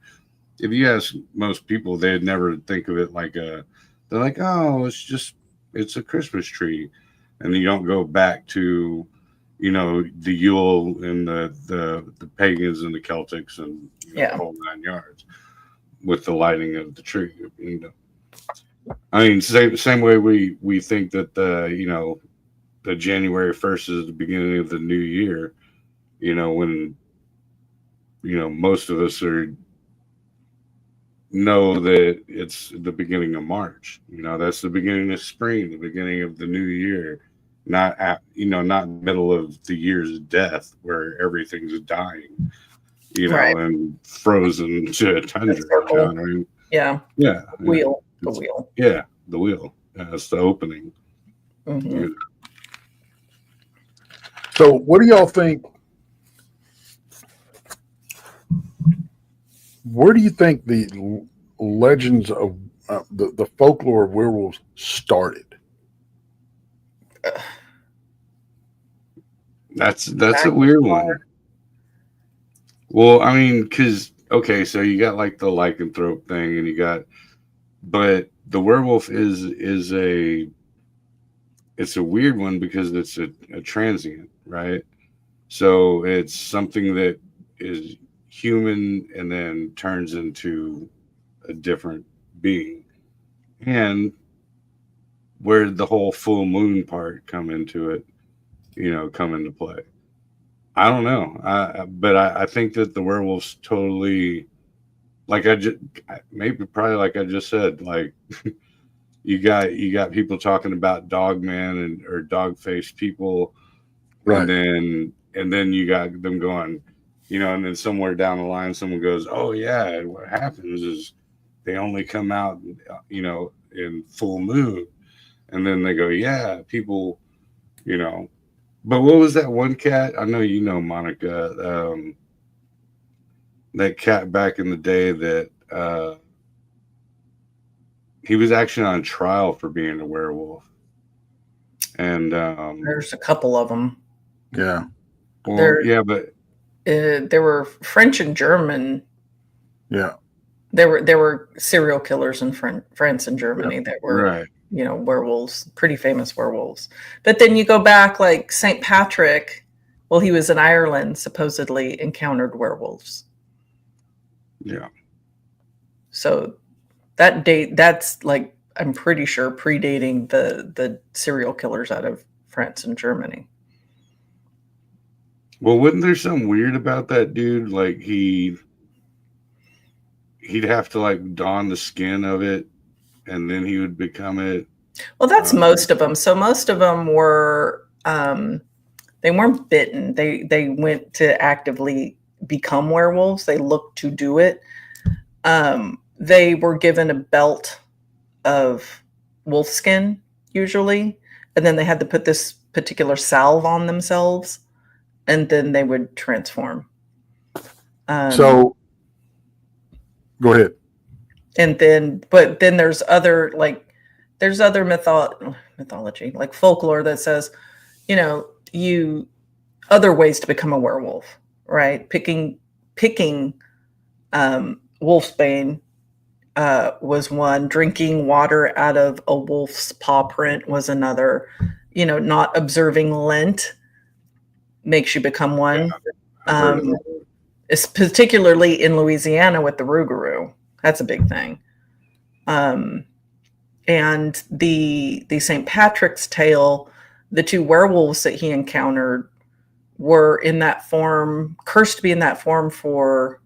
Speaker 5: if you ask most people, they'd never think of it like they're like, oh, it's a Christmas tree. And you don't go back to, the Yule and the pagans and the Celtics and the whole 9 yards with the lighting of the tree. I mean, same way we think that the January 1st is the beginning of the new year, when most of us know that it's the beginning of March. That's the beginning of spring, the beginning of the new year, not middle of the year's death where everything's dying, and frozen to tundra. You know what I mean?
Speaker 4: Yeah.
Speaker 5: Yeah.
Speaker 4: The wheel.
Speaker 5: Yeah, the wheel. That's the opening.
Speaker 4: Mm-hmm.
Speaker 5: Yeah.
Speaker 3: So, what do y'all think? Where do you think the legends of the folklore of werewolves started?
Speaker 5: That's a weird one. Well, I mean, because so you got like the lycanthrope thing, and but the werewolf is a weird one because it's a transient, right? So it's something that is human and then turns into a different being. And where did the whole full moon part come into play? I don't know. But I think that the werewolves totally, like probably like I just said, like you got people talking about dogman or dog faced people, right? And then you got them going, and then somewhere down the line, someone goes, "Oh yeah, what happens is they only come out, in full moon," and then they go, "Yeah, people, you know." But what was that one cat? I know Monica. That cat back in the day that he was actually on trial for being a werewolf, and
Speaker 4: There's a couple of them.
Speaker 3: Yeah.
Speaker 5: well, yeah, but
Speaker 4: There were French and German.
Speaker 3: Yeah.
Speaker 4: There were serial killers in France and Germany that were,
Speaker 5: right.
Speaker 4: Werewolves, pretty famous werewolves. But then you go back, like St. Patrick. Well, he was in Ireland, supposedly encountered werewolves.
Speaker 5: Yeah.
Speaker 4: So that date, that's like, I'm pretty sure predating the serial killers out of France and Germany.
Speaker 5: Well, wasn't there something weird about that dude? Like he'd have to like don the skin of it, and then he would become it.
Speaker 4: Well, that's most of them. So most of them were, they weren't bitten. They went to actively become werewolves. They looked to do it. They were given a belt of wolf skin usually, and then they had to put this particular salve on themselves, and then they would transform.
Speaker 3: So go ahead.
Speaker 4: And then, but then there's other mythology, like folklore that says, other ways to become a werewolf, right? Picking wolfsbane was one. Drinking water out of a wolf's paw print was another. Not observing Lent makes you become one. It's particularly in Louisiana with the Rougarou. That's a big thing. And the St. Patrick's Tale, the two werewolves that he encountered were in that form, cursed to be in that form for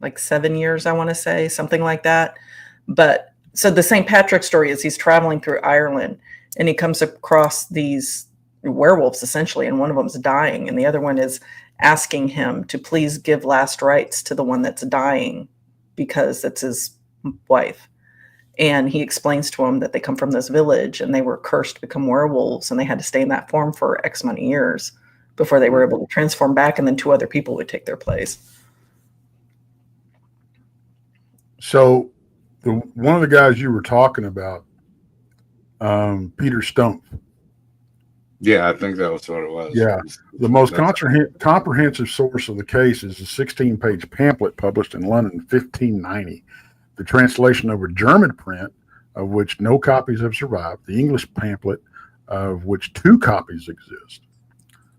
Speaker 4: like 7 years, I want to say, something like that. But so the St. Patrick story is he's traveling through Ireland and he comes across these werewolves essentially, and one of them's dying, and the other one is asking him to please give last rites to the one that's dying because that's his wife. And he explains to him that they come from this village and they were cursed to become werewolves, and they had to stay in that form for X amount of years before they were able to transform back, and then two other people would take their place.
Speaker 3: So one of the guys you were talking about, Peter Stump.
Speaker 5: Yeah, I think that was what it was.
Speaker 3: Yeah. The most comprehensive source of the case is a 16-page pamphlet published in London in 1590. The translation of a German print, of which no copies have survived, the English pamphlet, of which 2 copies exist.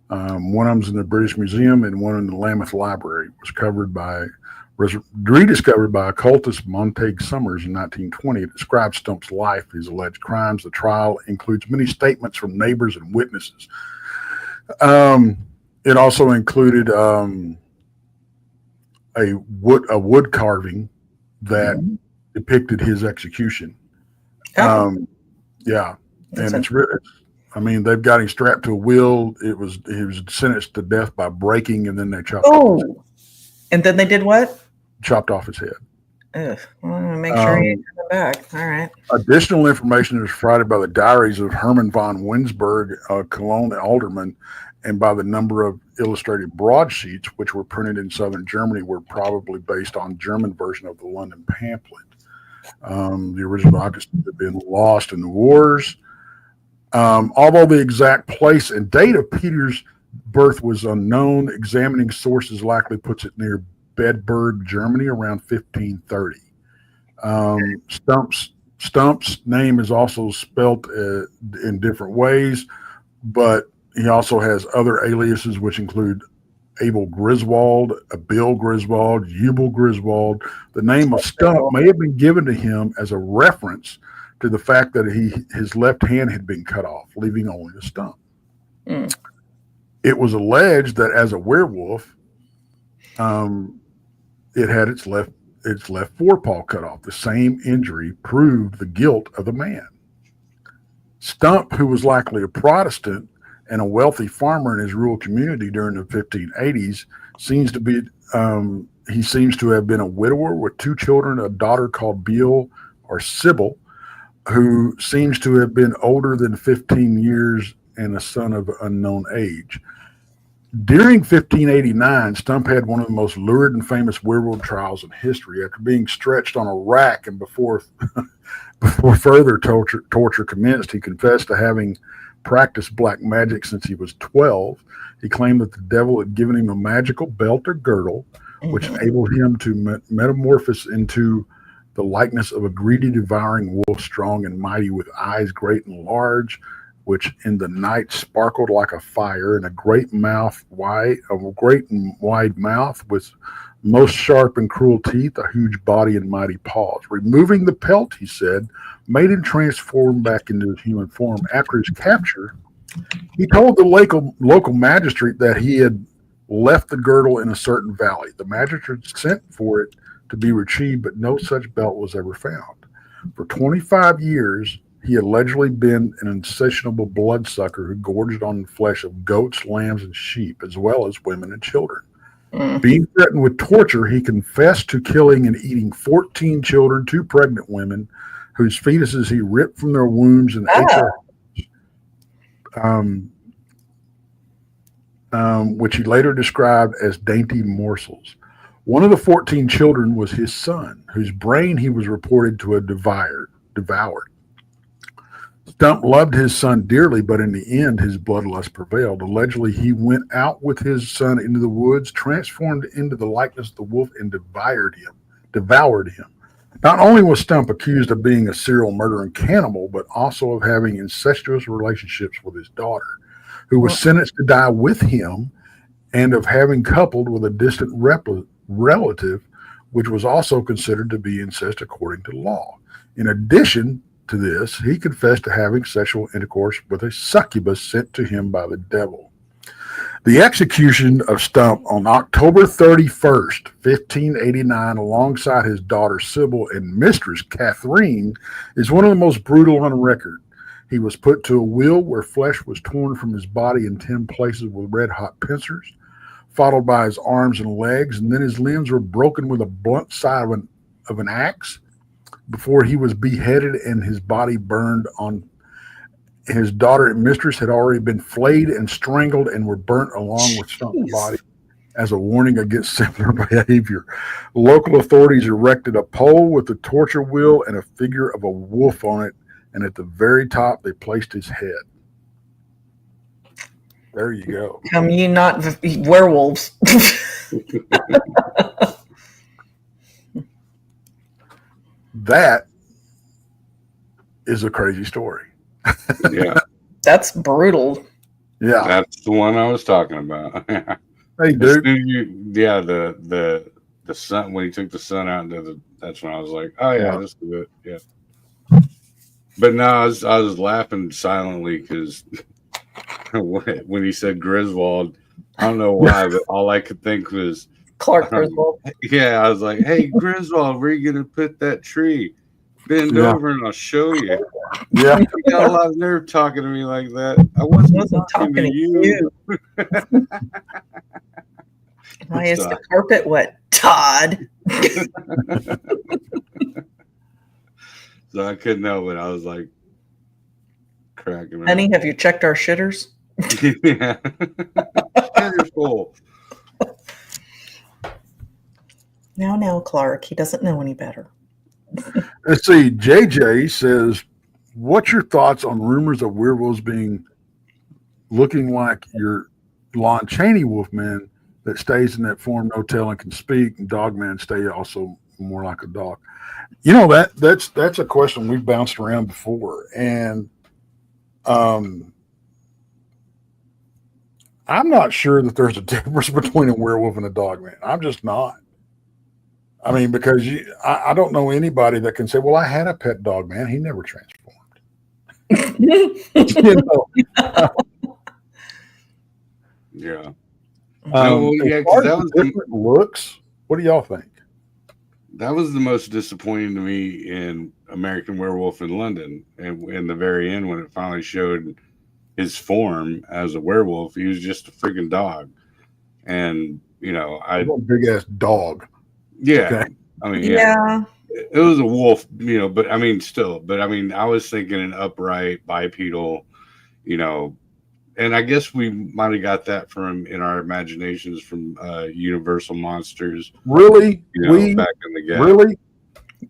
Speaker 3: One of them's in the British Museum and one in the Lambeth Library. Was rediscovered by occultist Montague Summers in 1920. It describes Stump's life, his alleged crimes. The trial includes many statements from neighbors and witnesses. It also included a wood carving that depicted his execution. Yeah, and it's really, they've got him strapped to a wheel. He was sentenced to death by breaking, and then they chopped.
Speaker 4: Oh, and then they did what?
Speaker 3: Chopped off his head.
Speaker 4: Ugh. Well, make sure you get it back. All right.
Speaker 3: Additional information is provided by the diaries of Hermann von Winsberg, Cologne alderman, and by the number of illustrated broadsheets which were printed in southern Germany were probably based on German version of the London pamphlet. The original objects had been lost in the wars. Although the exact place and date of Peter's birth was unknown, examining sources likely puts it near Bedburg, Germany, around 1530. Stump's name is also spelt in different ways, but he also has other aliases, which include Abel Griswold, Bill Griswold, Hubel Griswold. The name of Stump may have been given to him as a reference to the fact that his left hand had been cut off, leaving only a stump. It was alleged that as a werewolf, it had its left forepaw cut off. The same injury proved the guilt of the man. Stump, who was likely a Protestant and a wealthy farmer in his rural community during the 1580s. He seems to have been a widower with 2 children, a daughter called Beale or Sybil, who seems to have been older than 15 years, and a son of unknown age. During 1589, Stump had one of the most lurid and famous werewolf trials in history. After being stretched on a rack and before further torture commenced, he confessed to having practiced black magic since he was 12. He claimed that the devil had given him a magical belt or girdle, which enabled him to metamorphose into the likeness of a greedy, devouring wolf, strong and mighty, with eyes great and large, which in the night sparkled like a fire, and a great and wide mouth with most sharp and cruel teeth, a huge body and mighty paws. Removing the pelt, he said, made him transform back into his human form. After his capture, he told the local magistrate that he had left the girdle in a certain valley. The magistrate sent for it to be retrieved, but no such belt was ever found. For 25 years, he had allegedly been an insatiable bloodsucker who gorged on the flesh of goats, lambs, and sheep, as well as women and children. Being threatened with torture, he confessed to killing and eating 14 children, 2 pregnant women, whose fetuses he ripped from their wombs and ate their, which he later described as dainty morsels. One of the 14 children was his son, whose brain he was reported to have devoured. Stump loved his son dearly, but in the end, his bloodlust prevailed. Allegedly, he went out with his son into the woods, transformed into the likeness of the wolf, and devoured him. Not only was Stump accused of being a serial murdering cannibal, but also of having incestuous relationships with his daughter, who was sentenced to die with him, and of having coupled with a distant relative, which was also considered to be incest according to law. In addition to this, he confessed to having sexual intercourse with a succubus sent to him by the devil. The execution of Stump on October 31st, 1589, alongside his daughter Sybil and mistress Catherine, is one of the most brutal on record. He was put to a wheel where flesh was torn from his body in 10 places with red-hot pincers, followed by his arms and legs, and then his limbs were broken with a blunt side of an axe before he was beheaded and his body burned on. His daughter and mistress had already been flayed and strangled and were burnt along with Stump's body as a warning against similar behavior. Local authorities erected a pole with a torture wheel and a figure of a wolf on it, and at the very top they placed his head. There you go.
Speaker 4: Come ye not werewolves.
Speaker 3: That is a crazy story.
Speaker 5: Yeah.
Speaker 4: That's brutal.
Speaker 3: Yeah.
Speaker 5: That's the one I was talking about.
Speaker 3: Hey, dude.
Speaker 5: The sun, when he took the sun out into that's when I was like, oh yeah, this is it. Yeah. But no, I was laughing silently because when he said Griswold, I don't know why, but all I could think was
Speaker 4: Clark Griswold.
Speaker 5: Yeah, I was like, hey, Griswold, where are you going to put that tree? Bend over and I'll show you.
Speaker 3: Yeah.
Speaker 5: You got a lot of nerve talking to me like that. I wasn't talking to you.
Speaker 4: Why is the carpet wet, Todd?
Speaker 5: So I couldn't help it. I was like cracking.
Speaker 4: Honey, have you checked our shitters?
Speaker 5: Yeah. Shitter's full.
Speaker 4: Now, Clark. He doesn't know any better.
Speaker 3: Let's see. JJ says, what's your thoughts on rumors of werewolves looking like your Lon Chaney Wolfman that stays in that form, no tail, and can speak, and Dogman stay also more like a dog? You know, that's a question we've bounced around before, and I'm not sure that there's a difference between a werewolf and a dogman. I'm just not. I mean, because I don't know anybody that can say, well, I had a pet dog, man. He never transformed. You know?
Speaker 5: Yeah.
Speaker 3: Because that was different looks. What do y'all think?
Speaker 5: That was the most disappointing to me in American Werewolf in London, and in the very end when it finally showed his form as a werewolf. He was just a freaking dog. And,
Speaker 3: Big ass dog.
Speaker 5: yeah.
Speaker 3: Okay.
Speaker 5: I mean,
Speaker 4: Yeah.
Speaker 5: it was a wolf, but I mean, I was thinking an upright bipedal, and I guess we might have got that from in our imaginations from Universal Monsters.
Speaker 3: Really?
Speaker 5: Back in the day.
Speaker 3: Really?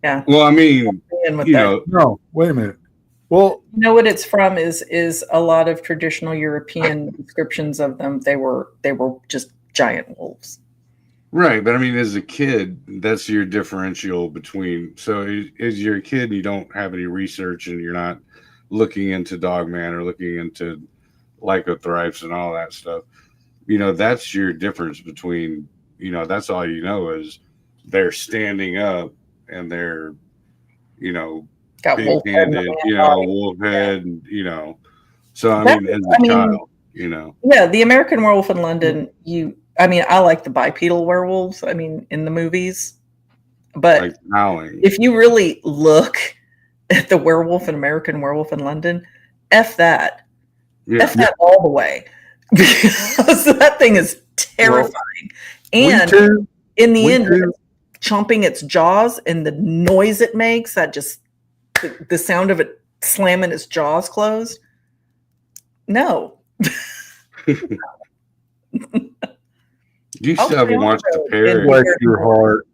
Speaker 4: Yeah.
Speaker 5: Well, I mean,
Speaker 3: No, wait a minute. Well,
Speaker 4: you know what it's from is a lot of traditional European descriptions of them. They were just giant wolves.
Speaker 5: Right, but I mean, as a kid, that's your differential between. So, as you're a kid, and you don't have any research, and you're not looking into Dogman or looking into lycothrips and all that stuff. That's your difference between. That's all is they're standing up and they're,
Speaker 4: Got wolf head,
Speaker 5: big-handed, wolf head, and So I mean, as a child,
Speaker 4: Yeah, the American Werewolf in London. I like the bipedal werewolves. I mean, in the movies, but
Speaker 5: like howling.
Speaker 4: If you really look at the werewolf in American Werewolf in London, F that.
Speaker 5: Yeah.
Speaker 4: F that all the way. Because that thing is terrifying. And in the end, when it's chomping its jaws and the noise it makes, that just the sound of it slamming its jaws closed. No.
Speaker 5: You still haven't watched the parody.
Speaker 3: Bless your heart.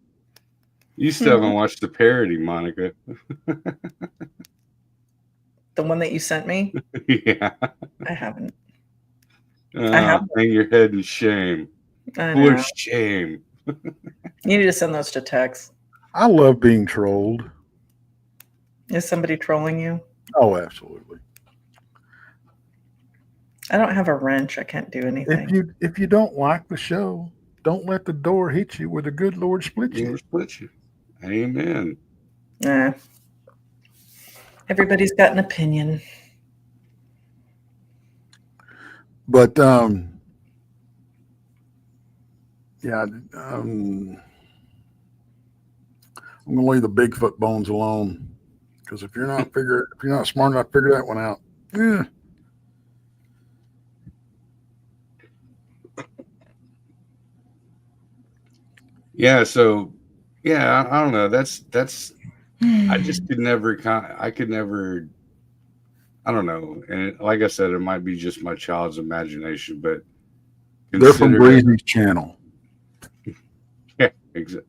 Speaker 5: You still haven't watched the parody, Monica.
Speaker 4: The one that you sent me?
Speaker 5: Yeah.
Speaker 4: I haven't.
Speaker 5: Hang your head in shame. For shame.
Speaker 4: You need to send those to Tex.
Speaker 3: I love being trolled.
Speaker 4: Is somebody trolling you?
Speaker 3: Oh, absolutely.
Speaker 4: I don't have a wrench. I can't do anything.
Speaker 3: If you don't like the show, don't let the door hit you where the good Lord split you.
Speaker 5: Amen.
Speaker 4: Nah. Everybody's got an opinion.
Speaker 3: But yeah, I'm gonna leave the Bigfoot bones alone because if you're not smart enough to figure that one out, yeah.
Speaker 5: Yeah, so I don't know. That's I just could never I don't know. And like I said, it might be just my child's imagination, but
Speaker 3: they're from Breezy's channel.
Speaker 5: Yeah,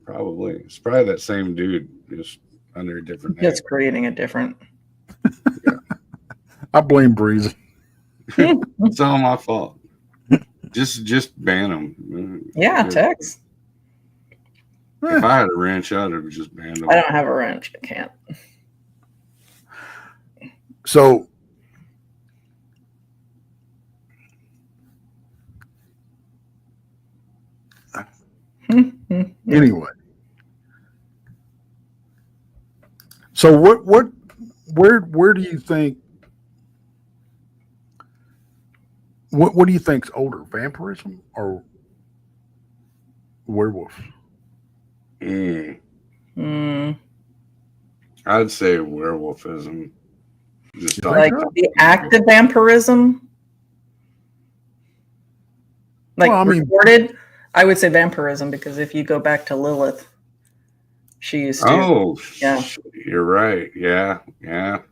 Speaker 5: probably. It's probably that same dude, just under a different name.
Speaker 4: Just creating a different.
Speaker 3: Yeah. I blame Breezy.
Speaker 5: It's all my fault. Just ban them.
Speaker 4: Yeah, Tex.
Speaker 5: If I had a wrench, I'd have just banned them.
Speaker 4: I don't have a wrench. I can't.
Speaker 3: So, anyway, so where do you think? What do you think's older, vampirism or werewolf?
Speaker 5: I'd say werewolfism. Just
Speaker 4: like the act of vampirism? Like recorded? I would say vampirism because if you go back to Lilith, she used to.
Speaker 5: Oh, yeah. You're right. Yeah. No,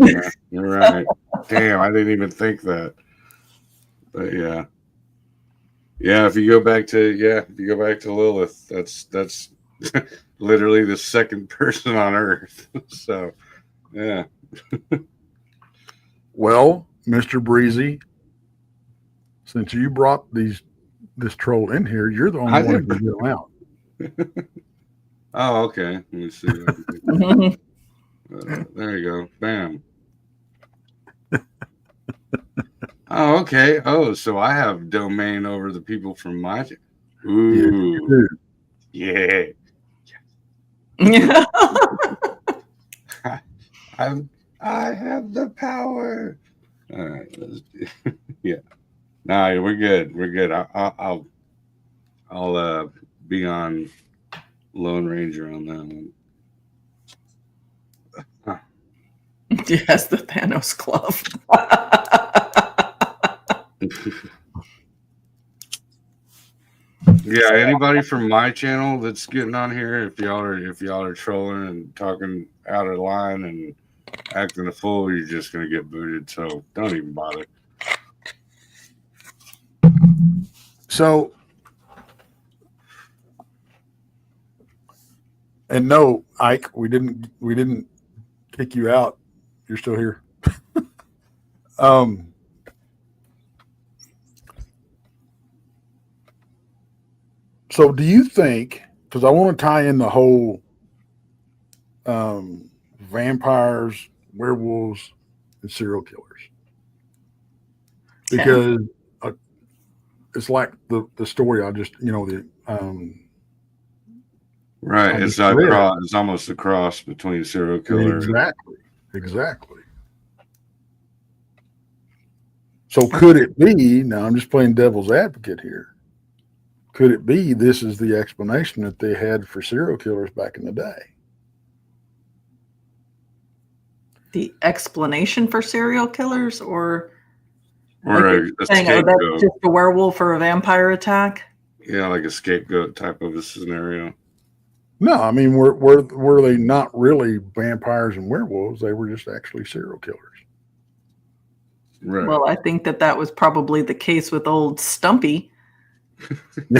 Speaker 5: yeah, you're right. Damn, I didn't even think that. But yeah. Yeah, if you go back to Lilith, that's literally the second person on Earth. So, yeah.
Speaker 3: Well, Mr. Breezy, since you brought this troll in here, you're the only one who can get him out.
Speaker 5: Oh, okay. Let me see. There you go. Bam. Oh, okay. Oh, so I have domain over the people from my. Ooh. Yeah. I have the power. All right. Yeah. No, we're good. We're good. I'll be on Lone Ranger on that one.
Speaker 4: Yes, the Thanos glove.
Speaker 5: Yeah, anybody from my channel that's getting on here, if y'all are trolling and talking out of line and acting a fool, you're just gonna get booted. So don't even bother.
Speaker 3: So, and no, Ike, we didn't kick you out. You're still here. um, so do you think? Because I want to tie in the whole vampires, werewolves, and serial killers, because it's like the story I just
Speaker 5: Right. It's not cross. It's almost a cross between serial killer.
Speaker 3: Exactly. So could it be? Now I'm just playing devil's advocate here. Could it be this is the explanation that they had for serial killers back in the day?
Speaker 4: The explanation for serial killers, or
Speaker 5: a
Speaker 4: saying, that's just a werewolf or a vampire attack?
Speaker 5: Yeah, like a scapegoat type of a scenario.
Speaker 3: No, I mean, were they not really vampires and werewolves? They were just actually serial killers.
Speaker 4: Right. Well, I think that was probably the case with old Stumpy. Why do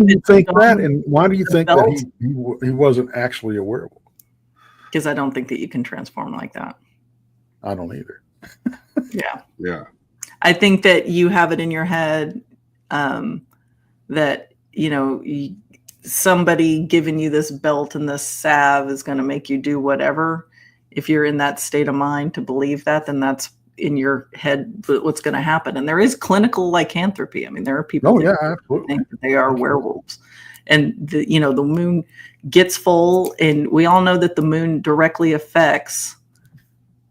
Speaker 4: you think that? And why do you think that he wasn't actually a werewolf? Because I don't think that you can transform like that.
Speaker 3: I don't either.
Speaker 5: Yeah.
Speaker 4: I think that you have it in your head that, somebody giving you this belt and this salve is going to make you do whatever. If you're in that state of mind to believe that, then that's in your head what's going to happen. And there is clinical lycanthropy. I mean, there are people who think that they are werewolves. And the moon gets full, and we all know that the moon directly affects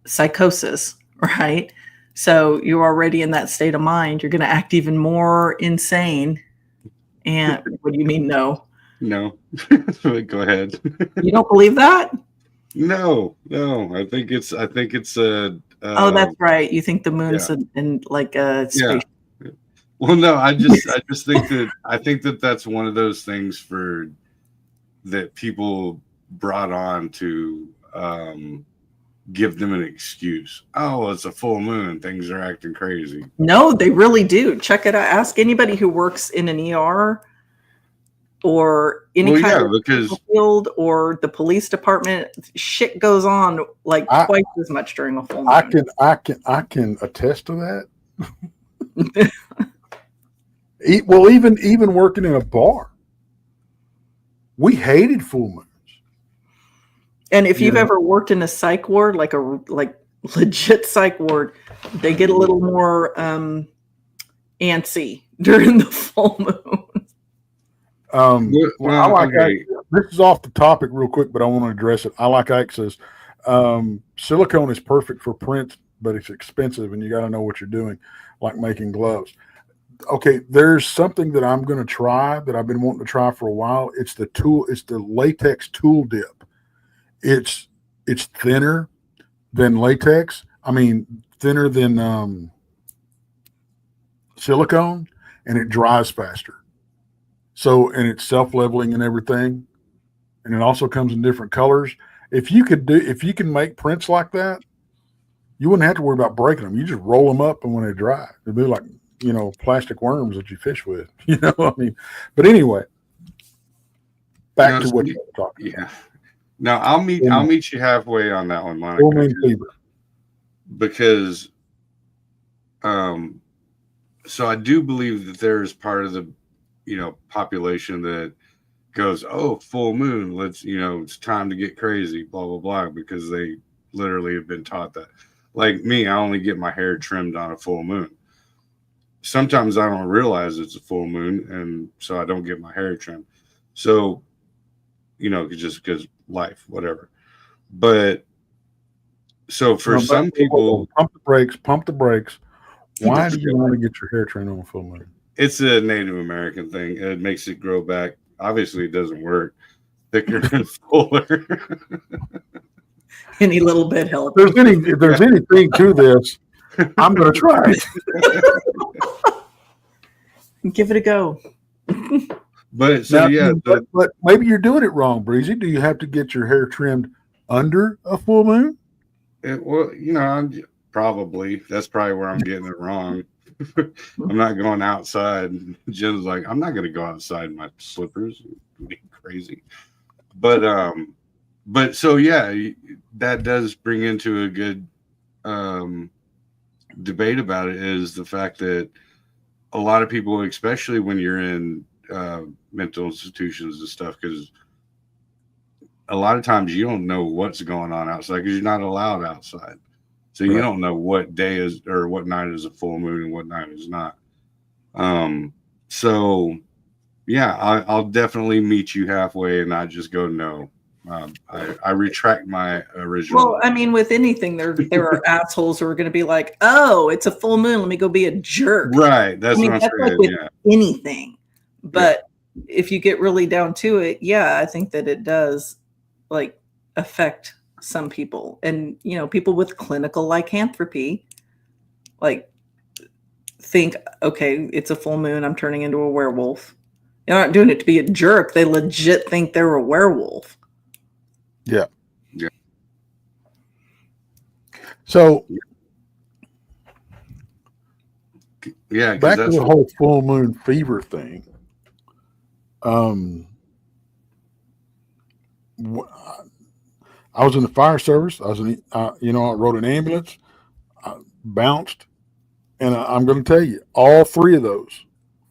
Speaker 4: psychosis, right? So you're already in that state of mind. You're going to act even more insane. And what do you mean, no?
Speaker 5: No. Go ahead.
Speaker 4: You don't believe that?
Speaker 5: No. I think it's
Speaker 4: oh, that's right. You think the moon's in like a space.
Speaker 5: Yeah. Well, no, I just think that that's one of those things that people brought on to give them an excuse. Oh, it's a full moon. Things are acting crazy.
Speaker 4: No, they really do. Check it out. Ask anybody who works in an ER or any kind of field or the police department. Shit goes on like twice as much during a full moon.
Speaker 3: I can attest to that. Well, even working in a bar, we hated full moons.
Speaker 4: And if you've ever worked in a psych ward, like legit psych ward, they get a little more antsy during the full moon.
Speaker 3: I like Ike. This is off the topic real quick, but I want to address it. I like Ike says, silicone is perfect for prints, but it's expensive, and you got to know what you're doing, like making gloves. Okay, there's something that I'm going to try that I've been wanting to try for a while. It's the latex tool dip. It's thinner than latex. I mean, thinner than silicone, and it dries faster. So, and it's self-leveling and everything, and it also comes in different colors. If you can make prints like that, you wouldn't have to worry about breaking them. You just roll them up, and when they dry, they'd be like plastic worms that you fish with. I mean. But anyway, back to what you were talking about.
Speaker 5: Now I'll meet you halfway on that one, Monica. Because, so I do believe that there is part of the population that goes, oh, full moon, let's, it's time to get crazy, blah, blah, blah, because they literally have been taught that. Like me, I only get my hair trimmed on a full moon. Sometimes I don't realize it's a full moon, and so I don't get my hair trimmed. So, just because life, whatever. But so for some people,
Speaker 3: pump the brakes. Why do you want to get your hair trimmed on a full moon?
Speaker 5: It's a Native American thing. It makes it grow back. Obviously, it doesn't work. Thicker and fuller.
Speaker 4: Any little bit helps.
Speaker 3: If there's anything to this, I'm going to try it.
Speaker 4: Give it a go.
Speaker 5: But so
Speaker 3: Now,
Speaker 5: yeah,
Speaker 3: but maybe you're doing it wrong, Breezy. Do you have to get your hair trimmed under a full moon?
Speaker 5: well, probably that's probably where I'm getting it wrong. I'm not going outside. Jen's like, I'm not going to go outside in my slippers. It'd be crazy. But so yeah, that does bring into a good debate about it, is the fact that a lot of people, especially when you're in mental institutions and stuff, because a lot of times you don't know what's going on outside because you're not allowed outside. So you don't know what day is or what night is a full moon and what night is not. So yeah, I'll definitely meet you halfway and not just go no. I retract my original.
Speaker 4: Well, I mean, with anything, there are assholes who are going to be like, "Oh, it's a full moon. Let me go be a jerk."
Speaker 5: Right. That's what I'm saying.
Speaker 4: Like with anything. But if you get really down to it, yeah, I think that it does like affect some people. And people with clinical lycanthropy, like, think, okay, it's a full moon. I'm turning into a werewolf. They're not doing it to be a jerk. They legit think they're a werewolf.
Speaker 3: Yeah. Yeah. So,
Speaker 5: yeah,
Speaker 3: back to the whole full moon fever thing. I was in the fire service. I was in, I rode an ambulance, bounced, and I'm going to tell you, all three of those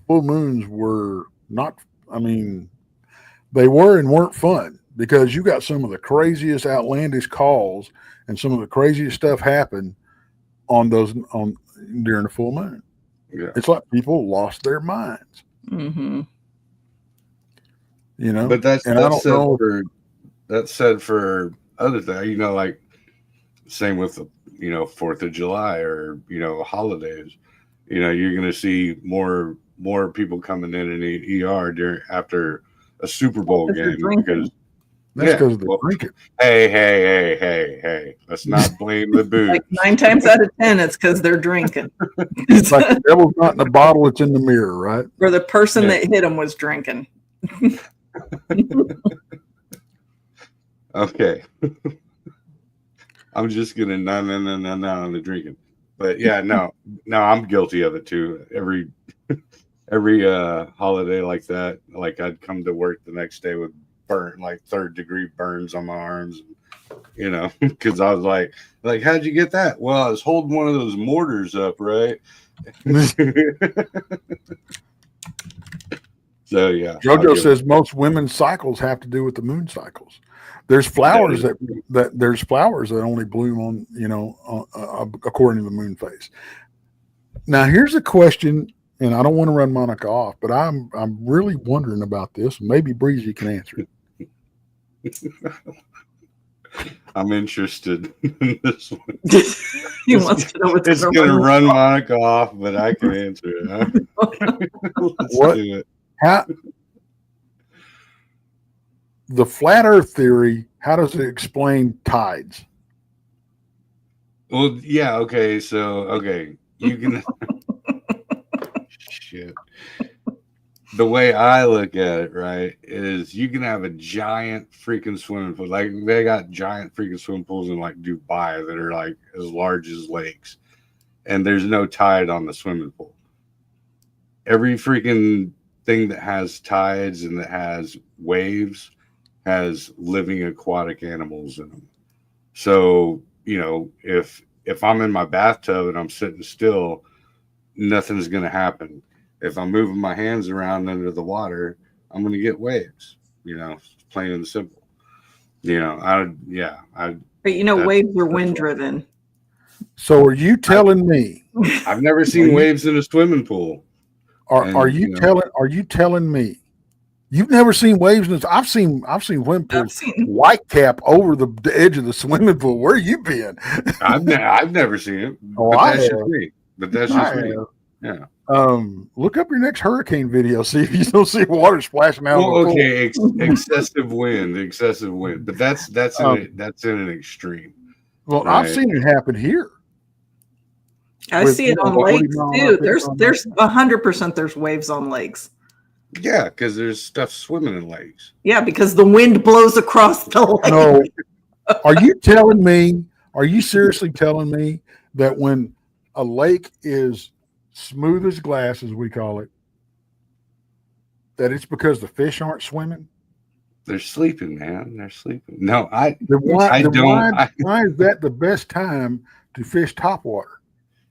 Speaker 3: full moons were not. I mean, they were and weren't fun, because you got some of the craziest, outlandish calls and some of the craziest stuff happen during the full moon. Yeah. It's like people lost their minds.
Speaker 4: Mm-hmm.
Speaker 5: But that's said for other things, like same with 4th of July or holidays. You're going to see more people coming in the ER after a Super Bowl game because
Speaker 3: that's because of the drinking.
Speaker 5: Hey! Let's not blame the booze.
Speaker 4: Like 9 times out of 10, it's because they're drinking.
Speaker 3: It's like the devil's not in the bottle; it's in the mirror, right?
Speaker 4: Or the person that hit him was drinking.
Speaker 5: Okay. I'm just gonna no on the drinking, but yeah, no, I'm guilty of it too. Every holiday like that, like I'd come to work the next day with like 3rd-degree burns on my arms, because I was like, how'd you get that? Well, I was holding one of those mortars up, right? So yeah,
Speaker 3: JoJo says most women's cycles have to do with the moon cycles. There's flowers that only bloom on according to the moon phase. Now here's a question, and I don't want to run Monica off, but I'm really wondering about this. Maybe Breezy can answer it.
Speaker 5: I'm interested in this one.
Speaker 4: He wants to know what's
Speaker 5: it's going to run Monica off, but I can answer it. Huh? Let's do it.
Speaker 3: The flat Earth theory, how does it explain tides?
Speaker 5: Well, yeah, okay. So, you can. Shit. The way I look at it, right, is you can have a giant freaking swimming pool. Like, they got giant freaking swimming pools in, like, Dubai that are, like, as large as lakes. And there's no tide on the swimming pool. Every freaking thing that has tides and that has waves has living aquatic animals in them. So, if I'm in my bathtub and I'm sitting still, nothing's going to happen. If I'm moving my hands around under the water, I'm going to get waves, plain and simple.
Speaker 4: But waves are wind driven.
Speaker 3: So are you telling me?
Speaker 5: I've never seen waves in a swimming pool.
Speaker 3: Are you telling me you've never seen waves? I've seen swimming pools white cap over the edge of the swimming pool. Where you been?
Speaker 5: I've never seen it.
Speaker 3: Oh,
Speaker 5: but that's just me. Yeah.
Speaker 3: Look up your next hurricane video. See if you don't see water splashing out.
Speaker 5: Well,
Speaker 3: of the pool.
Speaker 5: okay, excessive wind, but that's in an extreme.
Speaker 3: Well,
Speaker 5: right?
Speaker 3: I've seen it happen here.
Speaker 4: I see it on lakes too. There's 100% there's waves on lakes.
Speaker 5: Yeah, because there's stuff swimming in lakes.
Speaker 4: Yeah, because the wind blows across the lake.
Speaker 3: No, are you telling me? Are you seriously telling me that when a lake is smooth as glass, as we call it, that it's because the fish aren't swimming?
Speaker 5: They're sleeping, man. They're sleeping. No, why is
Speaker 3: that the best time to fish topwater?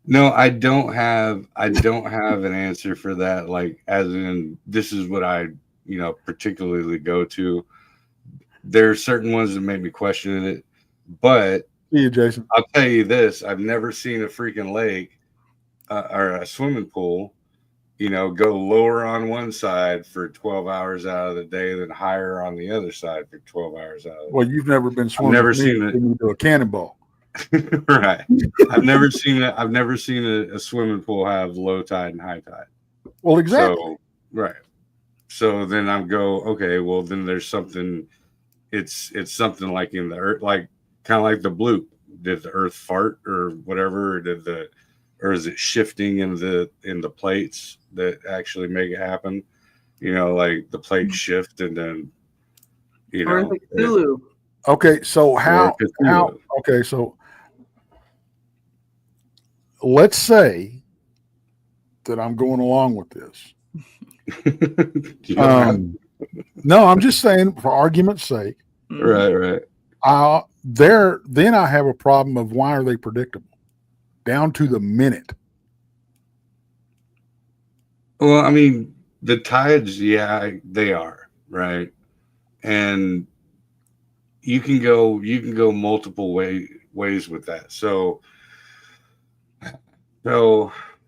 Speaker 5: No, I don't have an answer for that. Like, as in, this is what I, particularly go to. There are certain ones that make me question it, but
Speaker 3: see you, Jason.
Speaker 5: I'll tell you this: I've never seen a freaking lake or a swimming pool, go lower on one side for 12 hours out of the day than higher on the other side for 12 hours out of the day.
Speaker 3: Well, you've never been swimming.
Speaker 5: I've never seen it
Speaker 3: into a cannonball.
Speaker 5: Right. I've never seen it. I've never seen a swimming pool have low tide and high tide.
Speaker 3: Well, exactly.
Speaker 5: So, right. So then I go, okay, well then there's something. It's something like in the earth, like kind of like the bloop. Did the earth fart or whatever? Or is it shifting in the plates that actually make it happen? Like the plates shift and then
Speaker 4: or the Cthulhu.
Speaker 3: Okay, so okay, so let's say that I'm going along with this. No, I'm just saying for argument's sake.
Speaker 5: Right.
Speaker 3: Then I have a problem of why are they predictable? Down to the minute.
Speaker 5: Well, I mean, the tides, yeah, they are, right? And you can go multiple ways with that. So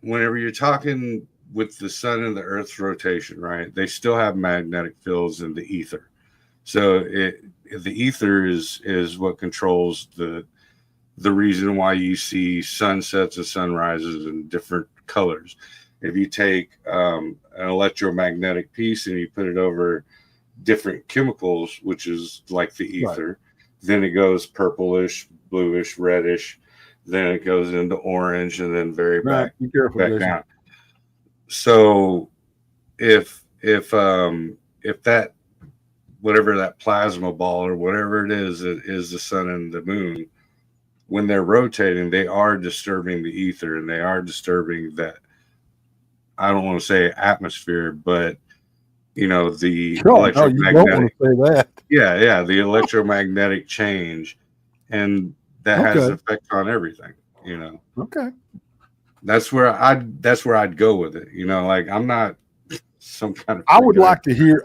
Speaker 5: whenever you're talking with the sun and the earth's rotation, right, they still have magnetic fields in the ether. So the ether is what controls the reason why you see sunsets and sunrises in different colors. If you take an electromagnetic piece and you put it over different chemicals, which is like the ether, right, then it goes purplish, bluish, reddish, then it goes into orange, and then back down. So if that, whatever that plasma ball or whatever it is the sun and the moon, when they're rotating, they are disturbing the ether, and they are disturbing that, I don't want to say atmosphere, but the electromagnetic.
Speaker 3: You don't want to say that.
Speaker 5: Yeah, the electromagnetic change, and that has an effect on everything.
Speaker 3: Okay.
Speaker 5: That's where I'd go with it. Like, I'm not some kind of.
Speaker 3: I would like to hear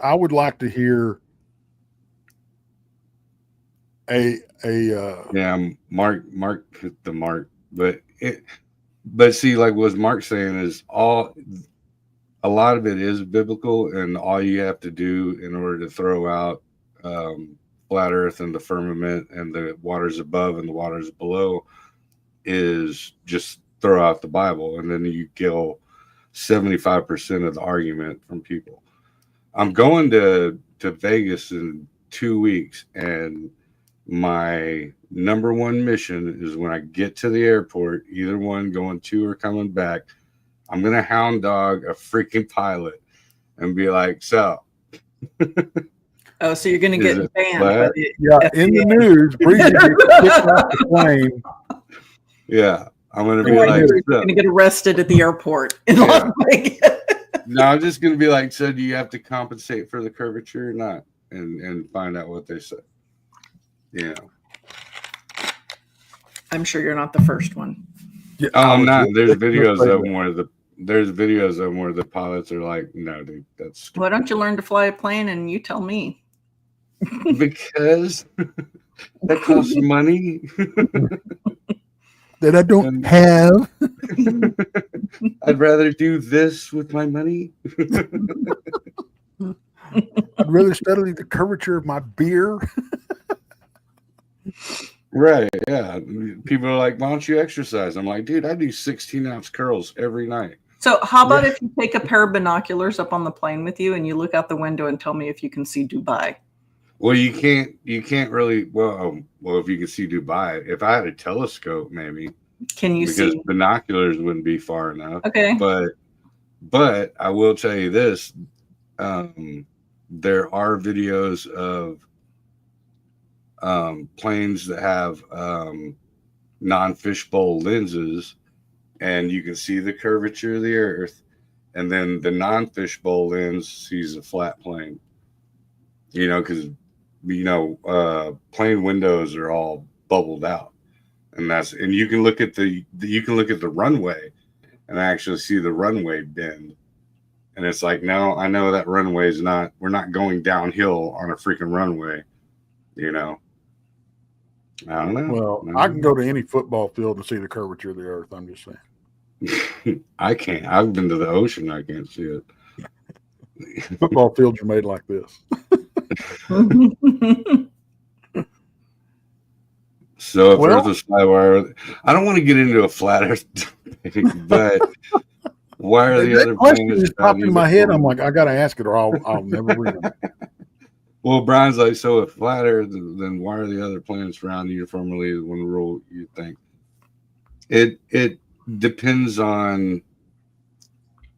Speaker 5: Mark hit the mark, but see, like what Mark's saying is a lot of it is biblical, and all you have to do in order to throw out flat earth and the firmament and the waters above and the waters below is just throw out the Bible, and then you kill 75% of the argument from people. I'm going to Vegas in 2 weeks, and my number one mission is when I get to the airport, either one going to or coming back, I'm going to hound dog a freaking pilot and be like, so.
Speaker 4: Oh, so you're going to get banned.
Speaker 3: By the FDA. In the news, Breezy gets kicked off the plane.
Speaker 5: Yeah, I'm going to be like,
Speaker 4: you're going to get arrested at the airport in Las Vegas.
Speaker 5: No, I'm just going to be like, so do you have to compensate for the curvature or not? And find out what they say.
Speaker 4: I'm sure you're not the first one.
Speaker 3: Yeah,
Speaker 5: I'm not. There's videos of them where the pilots are like, no, dude, that's.
Speaker 4: Why don't you learn to fly a plane and you tell me?
Speaker 5: Because that costs money.
Speaker 3: That I don't have.
Speaker 5: I'd rather do this with my money.
Speaker 3: I'd rather study the curvature of my beer.
Speaker 5: Right, yeah. People are like, why don't you exercise? I'm like, dude, I do 16-ounce curls every night.
Speaker 4: So how about if you take a pair of binoculars up on the plane with you and you look out the window and tell me if you can see Dubai?
Speaker 5: Well, you can't really. Well, if you can see Dubai, if I had a telescope, maybe.
Speaker 4: Can you
Speaker 5: because
Speaker 4: see?
Speaker 5: binoculars wouldn't be far enough.
Speaker 4: Okay.
Speaker 5: But I will tell you this: there are videos of planes that have non-fishbowl lenses, and you can see the curvature of the Earth, and then the non-fishbowl lens sees a flat plane. Because plane windows are all bubbled out, and you can look at the runway and actually see the runway bend, and it's like, no, I know that runway is not. We're not going downhill on a freaking runway. I don't know.
Speaker 3: Well, I can go to any football field and see the curvature of the Earth. I'm just saying.
Speaker 5: I can't. I've been to the ocean. I can't see it.
Speaker 3: Football fields are made like this.
Speaker 5: So if Earth was flat, I don't want to get into a flat Earth thing, but why are the other planets
Speaker 3: just popped in my head? I'm like, I got to ask it, or I'll never remember.
Speaker 5: Well, Brian's like, so if flat Earth, then why are the other planets round uniformly? One rule you think it depends on.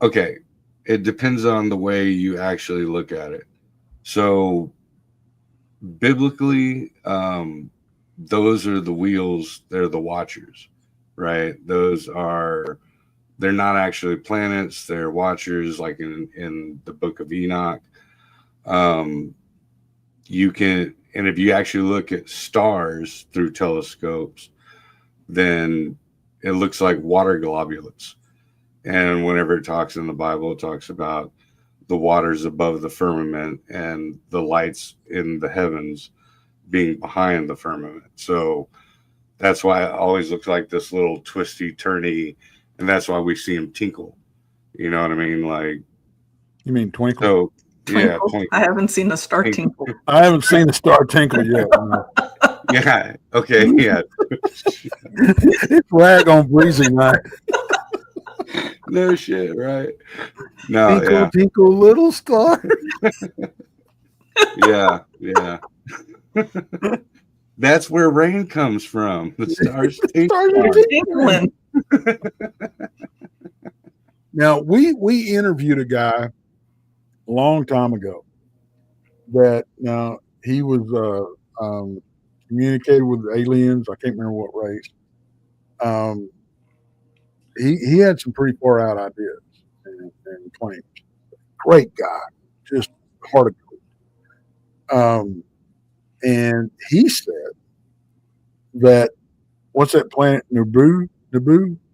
Speaker 5: Okay, it depends on the way you actually look at it. So biblically, those are the wheels. They're the watchers, right? They're not actually planets. They're watchers, like in the book of Enoch. And if you actually look at stars through telescopes, then it looks like water globules. And whenever it talks in the Bible, it talks about the waters above the firmament and the lights in the heavens being behind the firmament. So that's why it always looks like this little twisty, turny, and that's why we see them tinkle. You know what I mean? Like,
Speaker 3: you mean twinkle?
Speaker 5: So, yeah,
Speaker 4: twinkle. I haven't seen the star tinkle.
Speaker 3: I haven't seen the star tinkle yet. No.
Speaker 5: Yeah. Okay. Yeah.
Speaker 3: It's rag on breezy night.
Speaker 5: No shit, right? No,
Speaker 3: tinkle,
Speaker 5: yeah.
Speaker 3: tinkle, little star.
Speaker 5: Yeah. That's where rain comes from. The stars tinkling.
Speaker 3: Now we interviewed a guy a long time ago that now he was communicated with aliens. I can't remember what race. He had some pretty far out ideas and claims. Great guy, just heart of gold. And he said that what's that planet Nibiru?
Speaker 4: Nibiru.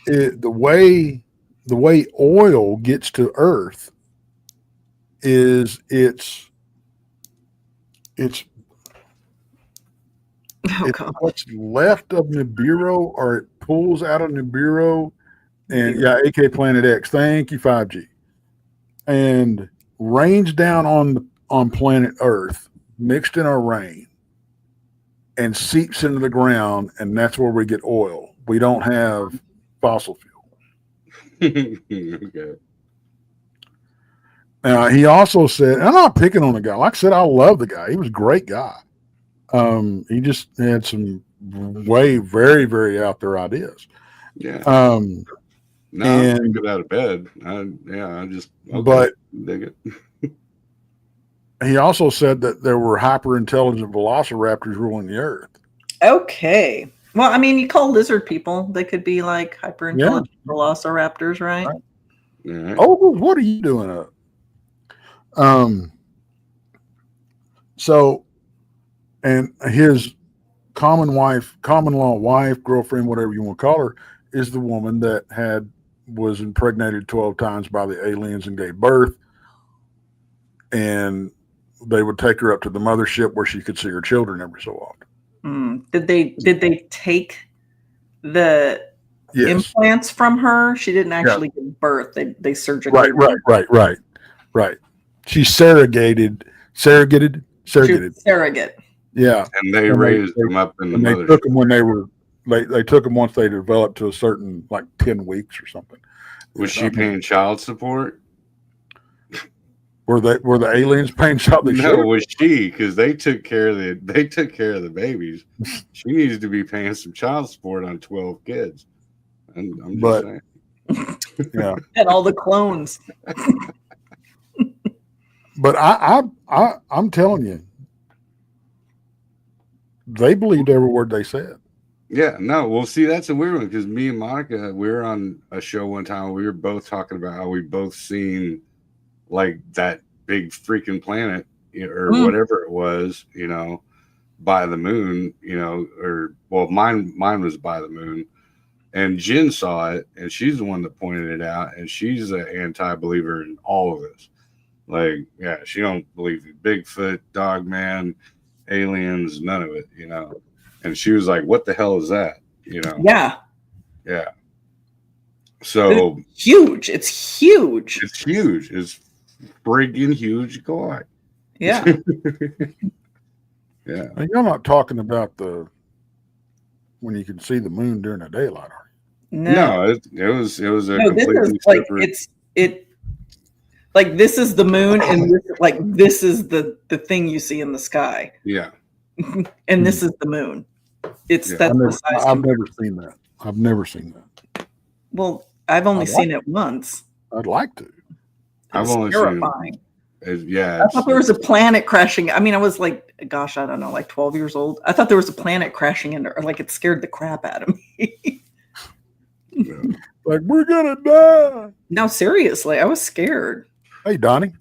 Speaker 3: The way oil gets to Earth is it's what's left of Nibiru, or it pulls out of Nibiru, and AK Planet X. Thank you, 5G, and rains down on planet Earth, mixed in our rain, and seeps into the ground, and that's where we get oil. We don't have fossil fuel.
Speaker 5: Okay.
Speaker 3: He also said, and I'm not picking on the guy. Like I said, I love the guy. He was a great guy. He just had some very, very out there ideas.
Speaker 5: Yeah.
Speaker 3: No,
Speaker 5: and get out of bed. I just dig it.
Speaker 3: He also said that there were hyper intelligent velociraptors ruling the Earth.
Speaker 4: Okay. Well, I mean, you call lizard people. They could be like hyper intelligent velociraptors, right?
Speaker 5: Yeah.
Speaker 3: Oh, what are you doing up? So, and his common law wife, girlfriend, whatever you want to call her, is the woman that was impregnated 12 times by the aliens and gave birth. And they would take her up to the mothership where she could see her children every so often.
Speaker 4: Did they take the implants from her? She didn't actually give birth. They surgically.
Speaker 3: Right. She's surrogated.
Speaker 4: Surrogate.
Speaker 3: Yeah,
Speaker 5: and they
Speaker 3: and
Speaker 5: raised them up in the
Speaker 3: and they
Speaker 5: mother.
Speaker 3: took them when they took them once they developed to a certain like 10 weeks or something.
Speaker 5: Was
Speaker 3: I
Speaker 5: she
Speaker 3: mean,
Speaker 5: paying child support?
Speaker 3: were the aliens paying child? They
Speaker 5: No,
Speaker 3: should.
Speaker 5: was she? Because they took care of the babies. She needs to be paying some child support on 12 kids. I'm just
Speaker 3: But
Speaker 5: saying.
Speaker 3: yeah,
Speaker 4: And all the clones.
Speaker 3: but I'm telling you, they believed every word they said.
Speaker 5: Yeah, no. Well, see, that's a weird one because me and Monica, we were on a show one time. We were both talking about how we both seen like that big freaking planet or whatever it was, by the moon, or well, mine was by the moon, and Jen saw it, and she's the one that pointed it out, and she's an anti-believer in all of this. Like, yeah, she don't believe in Bigfoot, Dogman, aliens, none of it, And she was like, "What the hell is that?"
Speaker 4: Yeah.
Speaker 5: Yeah. So
Speaker 4: it's huge. It's huge.
Speaker 5: it's huge. It's friggin' huge, God.
Speaker 4: Yeah.
Speaker 5: Yeah.
Speaker 3: And you're not talking about when you can see the moon during the daylight, are
Speaker 5: No, it was a
Speaker 4: No, this
Speaker 5: completely
Speaker 4: is like
Speaker 5: separate.
Speaker 4: like this is the moon, and this is the thing you see in the sky,
Speaker 5: Yeah.
Speaker 4: and this is the moon. It's
Speaker 5: Yeah.
Speaker 4: that's the size.
Speaker 3: I've never seen that. I've never seen that.
Speaker 4: Well, I've only
Speaker 3: I'd
Speaker 4: seen it once.
Speaker 3: I'd like to.
Speaker 5: I've
Speaker 4: It's
Speaker 5: only
Speaker 4: terrifying.
Speaker 5: seen it.
Speaker 4: I thought there was a planet crashing. I mean, I was like, gosh, I don't know, like 12 years old. I thought there was a planet crashing into, or like it scared the crap out of me.
Speaker 3: Like, we're gonna die.
Speaker 4: No, seriously, I was scared.
Speaker 3: Hey, Donnie.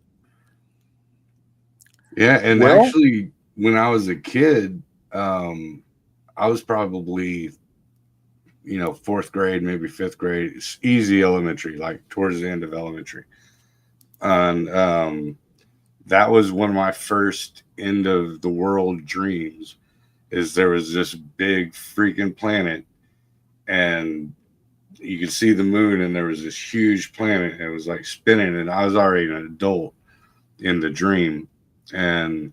Speaker 5: Yeah, and
Speaker 3: Well-
Speaker 5: actually, when I was a kid, I was probably, fourth grade, maybe fifth grade. It's easy elementary, like towards the end of elementary, and that was one of my first end of the world dreams. Is there was this big freaking planet, and you could see the moon, and there was this huge planet, and it was like spinning, and I was already an adult in the dream, and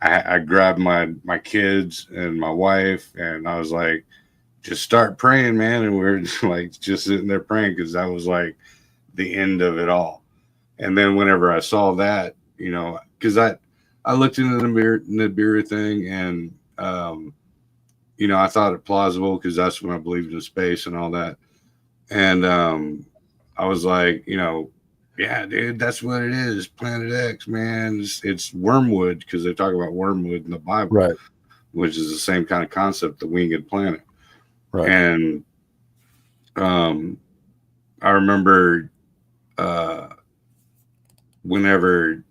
Speaker 5: I grabbed my kids and my wife, and I was like, just start praying, man. And we were like just sitting there praying because that was like the end of it all. And then whenever I saw that, because I looked into the Nibiru thing, and I thought it plausible because that's when I believed in space and all that. And I was like, yeah, dude, that's what it is. Planet X, man. It's wormwood because they talk about wormwood in the Bible,
Speaker 3: Right.
Speaker 5: which is the same kind of concept, the winged planet.
Speaker 3: Right.
Speaker 5: And I remember whenever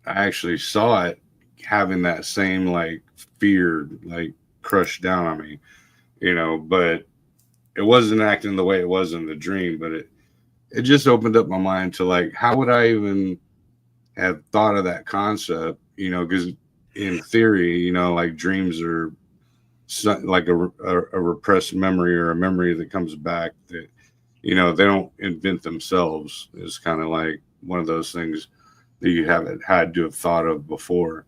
Speaker 5: I actually saw it, having that same like fear like crushed down on me, but it wasn't acting the way it was in the dream, but it just opened up my mind to like, how would I even have thought of that concept? Because in theory, like dreams are like a repressed memory or a memory that comes back that, they don't invent themselves. It's kind of like one of those things that you haven't had to have thought of before,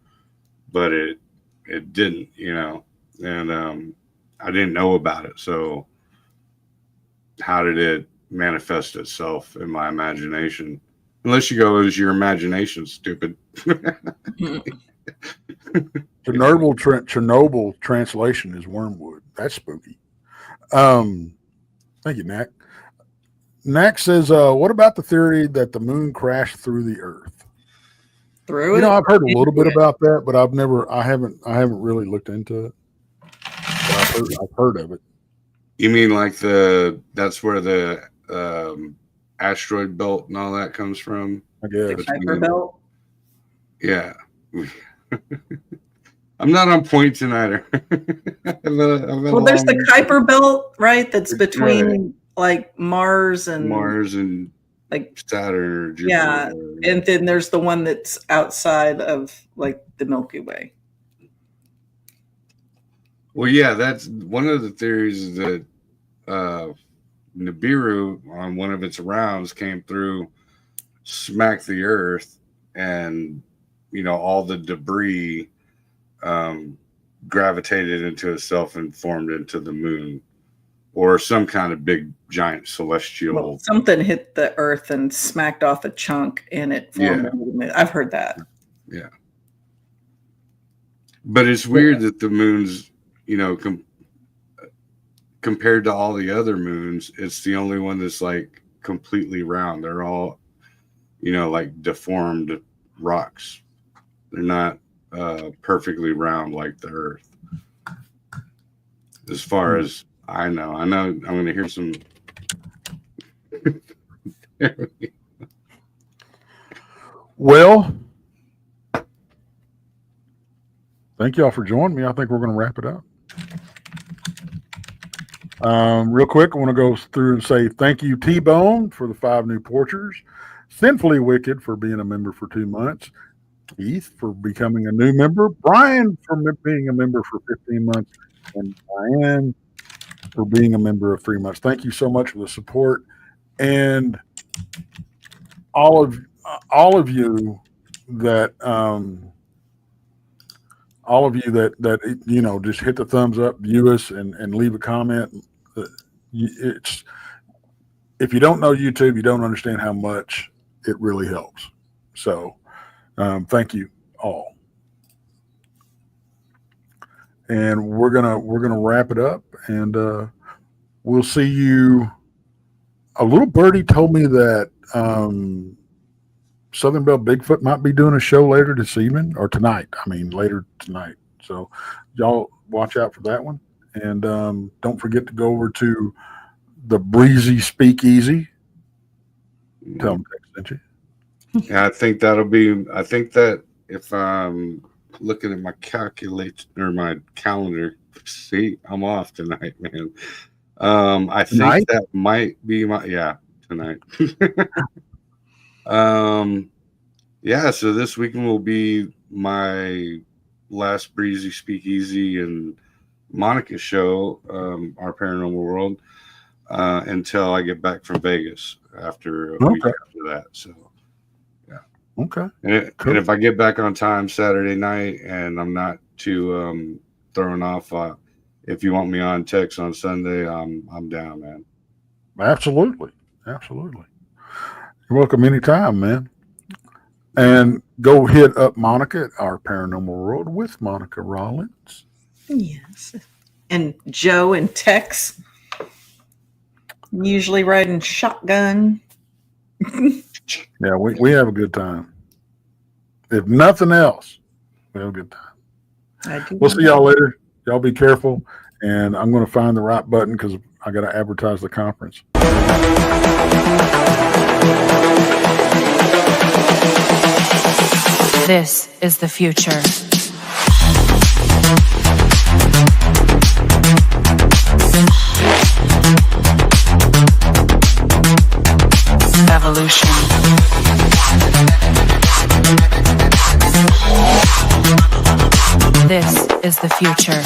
Speaker 5: but it didn't, and I didn't know about it. So how did it manifest itself in my imagination? Unless you go, is your imagination stupid?
Speaker 3: Chernobyl translation is wormwood. That's spooky. Thank you, Knack. Knack says, what about the theory that the moon crashed through the earth?
Speaker 4: Through it?
Speaker 3: I've heard a little bit about that, but I haven't really looked into it. But I've heard of it.
Speaker 5: You mean like that's where the asteroid belt and all that comes from?
Speaker 3: I guess.
Speaker 4: The Kuiper Belt?
Speaker 5: Yeah. I'm not on point tonight.
Speaker 4: Well, there's the Kuiper Belt, right? That's between like Mars and like
Speaker 5: Saturn or Jupiter.
Speaker 4: Yeah, and then there's the one that's outside of like the Milky Way.
Speaker 5: Well, yeah, that's one of the theories that Nibiru on one of its rounds came through, smacked the Earth, and all the debris gravitated into itself and formed into the moon, or some kind of big giant celestial.
Speaker 4: Well, something hit the Earth and smacked off a chunk, and it formed. I've heard that.
Speaker 5: Yeah. But it's weird that the moon's, compared to all the other moons, it's the only one that's like completely round. They're all, like deformed rocks. They're not perfectly round like the Earth. As far as I know I'm going to hear some.
Speaker 3: Well, thank y'all for joining me. I think we're going to wrap it up. Real quick, I want to go through and say thank you, T-Bone, for the 5 new Porchers, Sinfully Wicked for being a member for 2 months, Keith for becoming a new member, Brian for being a member for 15 months, and Diane for being a member of 3 months. Thank you so much for the support, and all of you that just hit the thumbs up, view us, and leave a comment. It's, if you don't know YouTube, you don't understand how much it really helps. So thank you all. And we're gonna wrap it up, and we'll see you. A little birdie told me that Southern Belle Bigfoot might be doing a show later this evening, or tonight. I mean, later tonight. So y'all watch out for that one. And don't forget to go over to the Breezy Speakeasy. Tell them Tex sent you.
Speaker 5: Yeah, I think that if I'm looking at my calculator or my calendar, see, I'm off tonight, man. I think that might be tonight. So this weekend will be my last Breezy Speakeasy and Monica show, Our Paranormal World, until I get back from Vegas after a week after that. So, yeah.
Speaker 3: Okay.
Speaker 5: And if I get back on time Saturday night and I'm not too thrown off, if you want me on text on Sunday, I'm down, man.
Speaker 3: Absolutely. You're welcome anytime, man. And go hit up Monica at Our Paranormal World with Monica Rollins.
Speaker 4: Yes. And Joe and Tex, usually riding shotgun.
Speaker 3: Yeah, we have a good time. If nothing else, we have a good time. We'll see y'all later. Y'all be careful. And I'm going to find the right button because I got to advertise the conference.
Speaker 6: This is the future. Evolution. This is the future.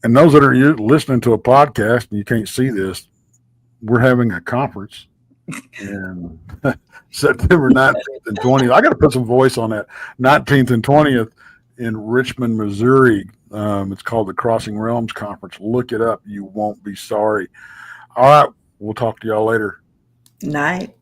Speaker 3: And those that are listening to a podcast and you can't see this, we're having a conference in September 19th and 20th. I got to put some voice on that. 19th and 20th in Richmond, Missouri. It's called the Crossing Realms Conference. Look it up. You won't be sorry. All right. We'll talk to y'all later.
Speaker 4: Night.